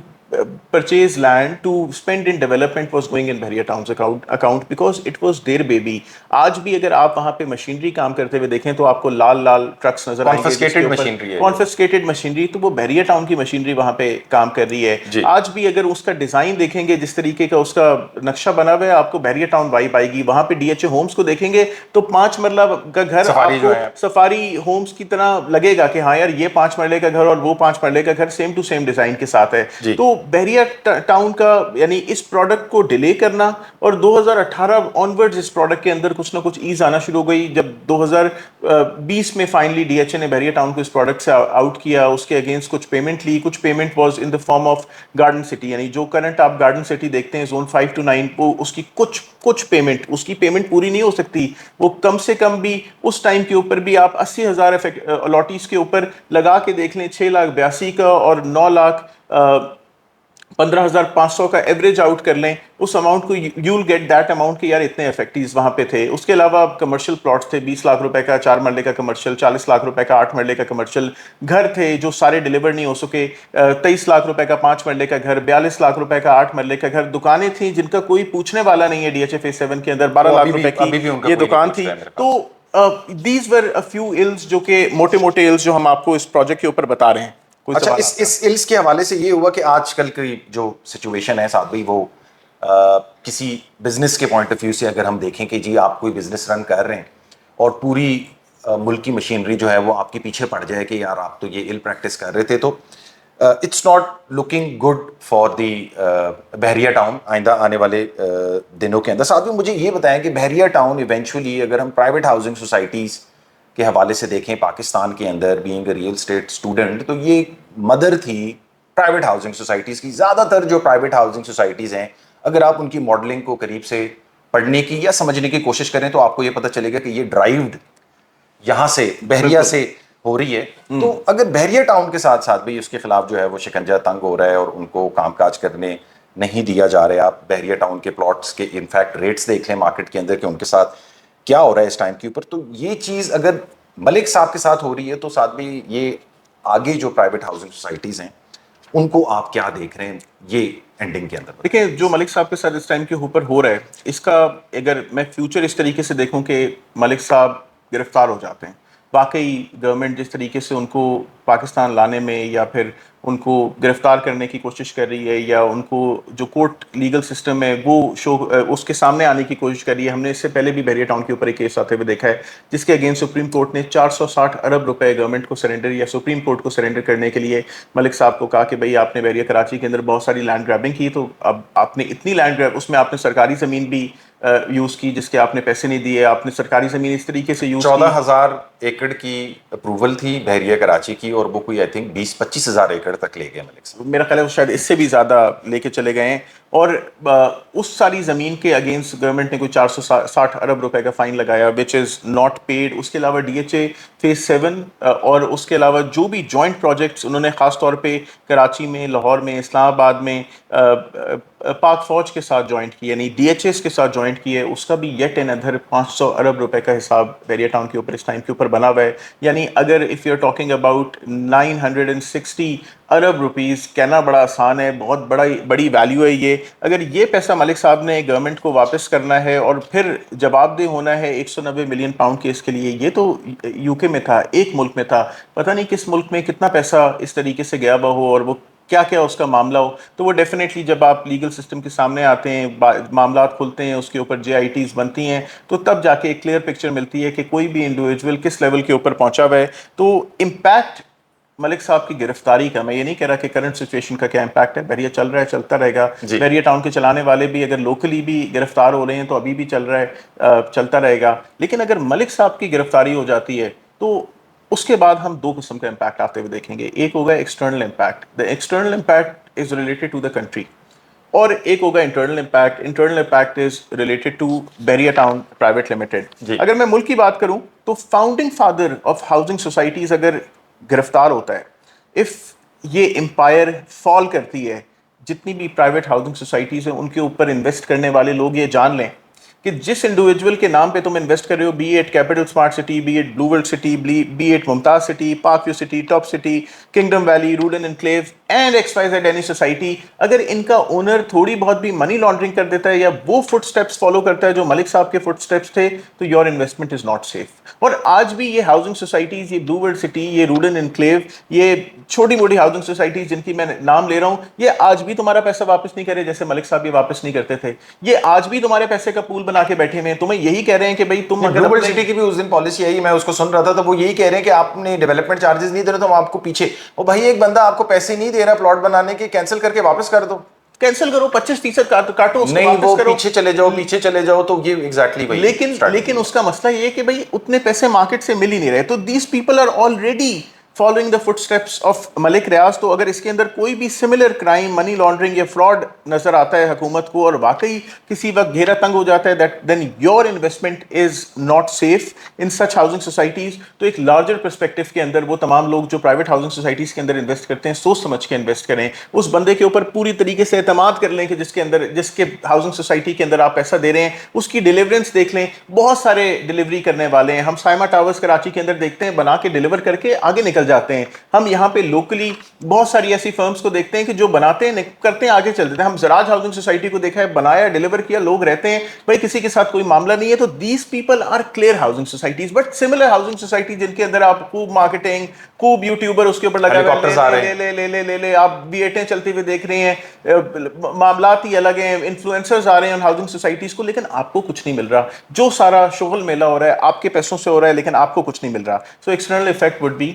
B: purchase land to spend in development was going in Bhariya Town's account because it was their baby. आज भी अगर आप वहाँ पे मशीनरी काम करते हुए देखें तो आपको लाल लाल ट्रक्स नजर आएंगे।
A: कॉन्फिस्केटेड मशीनरी है,
B: कॉन्फिस्केटेड मशीनरी, तो वो बहरिया टाउन की मशीनरी वहाँ पे काम कर रही है। आज भी अगर उसका डिजाइन देखेंगे, जिस तरीके का उसका नक्शा बना हुआ है, आपको बहरिया टाउन वाइब आएगी। वहाँ पे डीएचए होम्स को देखेंगे तो 5 मरला का घर आपको सफारी होम्स की तरह लगेगा कि हाँ यार ये 5 मरले का घर और वो 5 मरले का घर सेम टू सेम डिजाइन के साथ है। तो बहरिया टाउन का यानी इस प्रोडक्ट को डिले करना, और 2018 ऑनवर्ड्स इस प्रोडक्ट के अंदर कुछ ना कुछ ईज आना शुरू हो गई। जब 2020 में फाइनली डीएचए ने बहरिया टाउन को इस प्रोडक्ट से आउट किया, उसके अगेंस्ट कुछ पेमेंट ली, कुछ payment was in the form of garden city, यानी जो करंट आप गार्डन सिटी देखते हैं जोन 5 to 9, वो उसकी कुछ पेमेंट, उसकी पेमेंट पूरी नहीं हो सकती, वो कम से कम भी उस टाइम के ऊपर भी आप 80,000 अलॉटीज के ऊपर लगा के देख लें, 6,82,000 का और 9,15,500 का एवरेज आउट कर लें, उस अमाउंट को you will get that amount कि यार इतने इफेक्टिव्स वहाँ पे थे। उसके अलावा कमर्शियल प्लॉट्स थे, 20 लाख रुपए का 4 मरले का कमर्शियल, 40 लाख रुपए का 8 मरले का कमर्शियल, घर थे जो सारे डिलीवर नहीं हो सके, 23 लाख रुपए का 5 मरले का घर, 42 लाख रुपए का 8 मरले का घर, दुकानें थी जिनका कोई पूछने वाला नहीं है। डीएचए फेज 7 के अंदर 12 लाख रुपए की ये दुकान थी। तो these were a few ills जो कि मोटे मोटे इल्स जो हम आपको इस प्रोजेक्ट के ऊपर बता रहे हैं।
A: अच्छा, इस इल्स के हवाले से ये हुआ कि आजकल की जो सिचुएशन है साथ भाई, वो किसी बिजनेस के पॉइंट ऑफ व्यू से अगर हम देखें कि जी आप कोई बिजनेस रन कर रहे हैं और पूरी मुल्क की मशीनरी जो है वो आपके पीछे पड़ जाए कि यार आप तो ये इल प्रैक्टिस कर रहे थे, तो it's not looking good for the Bahria town आइंदा आने वाले दिनों के अंदर। साथ में मुझे ये बताएं कि बहरिया टाउन इवेंचुअली अगर हम प्राइवेट हाउसिंग सोसाइटीज़ के हवाले से देखें पाकिस्तान के अंदर, being a real estate student, तो ये मदर थी प्राइवेट हाउसिंग सोसाइटीज़ की। ज़्यादातर जो प्राइवेट हाउसिंग सोसाइटीज़ हैं, अगर आप उनकी मॉडलिंग को करीब से पढ़ने की या समझने की कोशिश करें तो आपको ये पता चलेगा कि ये ड्राइव्ड यहाँ से बहरिया से हो रही है। तो अगर बहरिया टाउन के साथ साथ भी उसके खिलाफ जो है वो शिकंजा तंग हो रहा है और उनको कामकाज करने नहीं दिया जा रहा है, आप बहरिया टाउन के प्लॉट्स के इनफैक्ट रेट्स देख लें मार्केट के अंदर कि उनके साथ क्या हो रहा है इस टाइम के ऊपर, तो ये चीज़ अगर मलिक साहब के साथ हो रही है तो साथ भी ये आगे जो प्राइवेट हाउसिंग सोसाइटीज़ हैं उनको आप क्या देख रहे हैं ये एंडिंग के अंदर?
B: देखिए, जो मलिक साहब के साथ इस टाइम के ऊपर हो रहा है, इसका अगर मैं फ्यूचर इस तरीके से देखूं कि मलिक साहब गिरफ्तार हो जाते हैं, वाकई गवर्नमेंट जिस तरीके से उनको पाकिस्तान लाने में या फिर उनको गिरफ्तार करने की कोशिश कर रही है, या उनको जो कोर्ट लीगल सिस्टम है वो उसके सामने आने की कोशिश कर रही है। हमने इससे पहले भी बहरिया टाउन के ऊपर एक केस आते हुए देखा है जिसके अगेंस्ट सुप्रीम कोर्ट ने 460 अरब रुपए गवर्नमेंट को सरेंडर या सुप्रीम कोर्ट को सरेंडर करने के लिए मलिक साहब को कहा कि भाई आपने बहरिया कराची के अंदर बहुत सारी लैंड ग्रैबिंग की, तो अब आपने इतनी लैंड ग्रैब, उसमें आपने सरकारी ज़मीन भी यूज़ की जिसके आपने पैसे नहीं दिए, आपने सरकारी ज़मीन इस तरीके से यूज़ की।
A: 14,000 एकड़ की अप्रूवल थी बहरिया कराची की और वो कोई आई थिंक 20-25 हज़ार एकड़ तक ले गए मलिक साहब।
B: मेरा ख्याल है शायद इससे भी ज़्यादा लेके चले गए हैं, और उस सारी ज़मीन के अगेंस्ट गवर्नमेंट ने कोई 460 अरब रुपए का फ़ाइन लगाया विच इज़ नॉट पेड। उसके अलावा डीएचए फेज 7 और उसके अलावा जो भी जॉइंट प्रोजेक्ट्स उन्होंने ख़ास तौर पे कराची में, लाहौर में, इस्लामाबाद में पाक फ़ौज के साथ जॉइंट की, यानी डीएचएस के साथ जॉइंट की है, उसका भी येट एन अदर 500 अरब रुपए का हिसाब बहरिया टाउन के ऊपर इस टाइम के ऊपर बना हुआ है। यानी अगर if you are talking about 960 अरब रुपीज़, कहना बड़ा आसान है, बहुत बड़ी वैल्यू है ये। अगर ये पैसा मलिक साहब ने गवर्नमेंट को वापस करना है और फिर जवाबदेह होना है 190 मिलियन पाउंड केस के लिए, ये तो यूके में था, एक मुल्क में था, पता नहीं किस मुल्क में कितना पैसा इस तरीके से गया हुआ हो और वो क्या क्या उसका मामला हो, तो वो डेफिनेटली जब आप लीगल सिस्टम के सामने आते हैं, मामला खुलते हैं, उसके ऊपर JITs बनती हैं, तो तब जाके एक क्लियर पिक्चर मिलती है कि कोई भी इंडिविजुअल किस लेवल के ऊपर पहुंचा हुआ है। तो इम्पैक्ट मलिक साहब की गिरफ्तारी का, मैं ये नहीं कह रहा कि करंट सिचुएशन का क्या इम्पैक्ट है, बहरिया चल रहा है, चलता रहेगा। बहरिया टाउन के चलाने वाले भी अगर लोकली भी गिरफ्तार हो रहे हैं तो अभी भी चल रहा है, चलता रहेगा। लेकिन अगर मलिक साहब की गिरफ्तारी हो जाती है तो उसके बाद हम दो किस्म का इम्पैक्ट आते हुए देखेंगे। एक होगा external impact, the external impact is related to the country, और एक होगा internal impact. Internal impact is related to Bahria Town private limited. अगर मैं मुल्क की बात करूं तो founding father of housing societies अगर गिरफ्तार होता है, इफ ये एम्पायर फॉल करती है, जितनी भी प्राइवेट हाउसिंग सोसाइटीज हैं उनके ऊपर इन्वेस्ट करने वाले लोग ये जान लें कि जिस इंडिविजुअल के नाम पे तुम इन्वेस्ट कर रहे हो, be it capital smart city, be it blue world city, be it Mumtaz city, park view city, top city, kingdom valley, RUDN enclave and XYZ any society, अगर इनका ओनर थोड़ी बहुत भी मनी लॉन्ड्रिंग कर देता है या वो फुट स्टेप्स फॉलो करता है जो मलिक साहब के फुट स्टेप्स थे, तो your investment is not safe. और आज भी ये हाउसिंग सोसाइटीज, ये ब्लू वर्ल्ड सिटी, ये रूडन एनक्लेव, ये छोटी मोटी हाउसिंग सोसाइटीज जिनकी मैं नाम ले रहा हूँ, ये आज भी तुम्हारा पैसा वापस नहीं करे जैसे मलिक साहब ये वापस नहीं करते थे। ये आज भी तुम्हारे पैसे का पूल बना के बैठे हुए, तुम्हें यही कह रहे हैं कि भाई तुम
A: ग्लोबल वर्ल्ड सिटी की भी उस दिन पॉलिसी आई, मैं उसको सुन रहा था, तो वो यही कह रहे हैं कि आपने डेवलपमेंट चार्जेस नहीं दे रहे तो हम आपको पीछे, ओ भाई एक बंदा आपको पैसे नहीं दे دے رہا ہے پلاٹ بنانے کے, کینسل کر کے واپس کر دو,
B: کینسل کرو, 25% کاٹو, اس کو
A: نہیں
B: واپس
A: وہ
B: کرو.
A: پیچھے چلے جاؤ تو یہ ایگزیکٹلی وہی.
B: لیکن اس کا مسئلہ یہ ہے کہ بھائی اتنے پیسے مارکیٹ سے مل ہی نہیں رہے, تو these people are already following the footsteps of Malik Riaz. تو اگر اس کے اندر کوئی بھی سملر کرائم, منی لانڈرنگ یا فراڈ نظر آتا ہے حکومت کو, اور واقعی کسی وقت گھیرا تنگ ہو جاتا ہے, then your investment is not safe in such housing societies. تو ایک لارجر پرسپیکٹو کے اندر وہ تمام لوگ جو پرائیویٹ ہاؤسنگ سوسائٹیز کے اندر انویسٹ کرتے ہیں, سوچ سمجھ کے انویسٹ کریں, اس بندے کے اوپر پوری طریقے سے اعتماد کر لیں کہ جس کے ہاؤسنگ سوسائٹی کے اندر آپ پیسہ دے رہے ہیں اس کی ڈیلیورنس دیکھ لیں. بہت سارے ڈیلیوری کرنے والے ہیں, ہم سائما ٹاورز کراچی کے اندر دیکھتے ہیں, بنا کے ڈیلیور کر کے آگے نکل جاتے ہیں. ہم یہاں پہ لوکلی بہت ساری ایسی فرمز کو دیکھتے ہیں کہ جو بناتے ہیں کرتے ہیں آگے چل دیتے ہیں. ہم زراج ہاؤسنگ سوسائٹی کو دیکھا ہے, بنایا ڈیلیور کیا, لوگ رہتے ہیں, بھائی کسی کے ساتھ کوئی معاملہ نہیں ہے. تو these people are clear housing societies. But similar housing society جن کے اندر آپ خوب مارکیٹنگ, خوب یوٹیوبر اس کے اوپر لگا لے آپ بیٹیں چلتے ہوئے دیکھ رہے ہیں, معاملات ہی الگ ہیں, انفلوئنسرز آ رہے ہیں ان ہاؤسنگ سوسائٹیز کو, لیکن آپ کو کچھ نہیں مل رہا. جو سارا شغل میلہ ہو رہا ہے آپ کے پیسوں سے ہو رہا ہے, لیکن آپ کو کچھ نہیں مل رہا. So external effect would be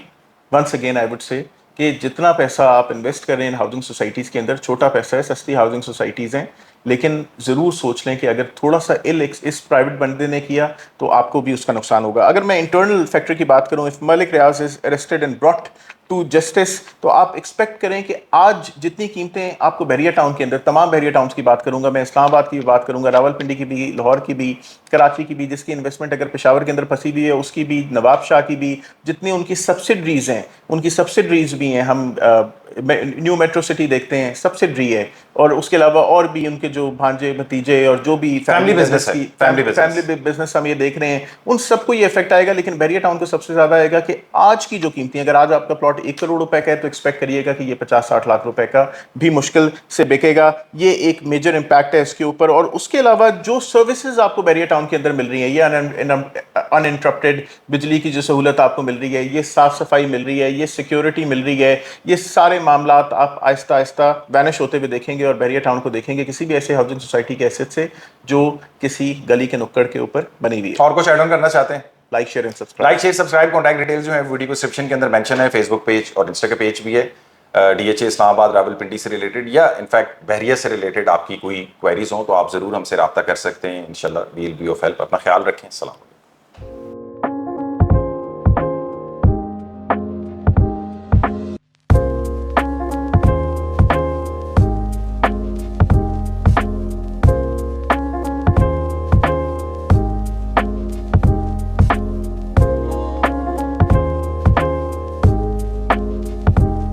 B: once again I would say کہ جتنا پیسہ آپ انویسٹ کر رہے ہیں ہاؤسنگ سوسائٹیز کے اندر, چھوٹا پیسہ ہے, سستی ہاؤسنگ سوسائٹیز ہیں, لیکن ضرور سوچ لیں کہ اگر تھوڑا سا اس پرائیویٹ بندے نے کیا تو آپ کو بھی اس کا نقصان ہوگا. اگر میں انٹرنل فیکٹر کی بات کروں, if Malik Riaz is arrested and brought to justice, تو آپ ایکسپیکٹ کریں کہ آج جتنی قیمتیں آپ کو بحریہ ٹاؤن کے اندر, تمام بحریہ ٹاؤنس کی بات کروں گا میں, اسلام آباد کی بھی بات کروں گا, راول پنڈی کی بھی, لاہور کی بھی, کراچی کی بھی, جس کی انویسٹمنٹ اگر پشاور کے اندر پھنسی ہوئی ہے اس کی بھی, نواب شاہ کی بھی, جتنی ان کی سبسڈریز ہیں ان کی سبسڈریز بھی ہیں. ہم نیو میٹرو سٹی دیکھتے ہیں, سبسڈری ہے, اور اس کے علاوہ اور بھی ان کے جو بھانجے بھتیجے اور جو بھی فیملی بزنس ہم یہ دیکھ رہے ہیں, ان سب کو یہ افیکٹ آئے گا. لیکن بحریہ ٹاؤن کو سب سے زیادہ آئے گا کہ آج کی جو قیمتیں, اگر آج آپ کا پلاٹ 1 کروڑ روپے کا ہے تو ایکسپیکٹ کریے گا کہ یہ 50-60 لاکھ روپے کا بھی مشکل سے بکے گا. یہ ایک میجر امپیکٹ ہے اس کے اوپر. اور اس کے علاوہ جو سروسز آپ کو بحریہ ٹاؤن کے اندر مل رہی ہیں, یہ ان انٹرپٹیڈ بجلی کی جو سہولت آپ کو مل رہی ہے, یہ صاف صفائی مل رہی ہے, یہ سیکیورٹی مل رہی ہے, یہ سارے معاملات آپ آہستہ آہستہ وینش ہوتے ہوئے دیکھیں گے, اور بحریہ ٹاؤن کو دیکھیں گے کسی بھی ایسے ہاؤسنگ سوسائٹی کے ایسٹ سے جو کسی گلی کے نکڑ کے اوپر بنی ہوئی ہے.
A: اور کچھ ایڈ آن کرنا چاہتے ہیں؟
B: Like share subscribe.
A: Contact details جو ہیں ویڈیو کو ڈسکرپشن کے اندر مینشن ہے, فیس بک پیج اور انسٹا کا پیج بھی ہے. ڈی ایچ اے اسلام آباد راول پنڈی سے ریلیٹڈ یا انفیکٹ بحریہ سے ریلیٹڈ آپ کی کوئی کوئریز ہوں تو آپ ضرور ہم سے رابطہ کر سکتے ہیں. انشاءاللہ وی ول بی آف ہیلپ. اپنا خیال رکھیں. السلام.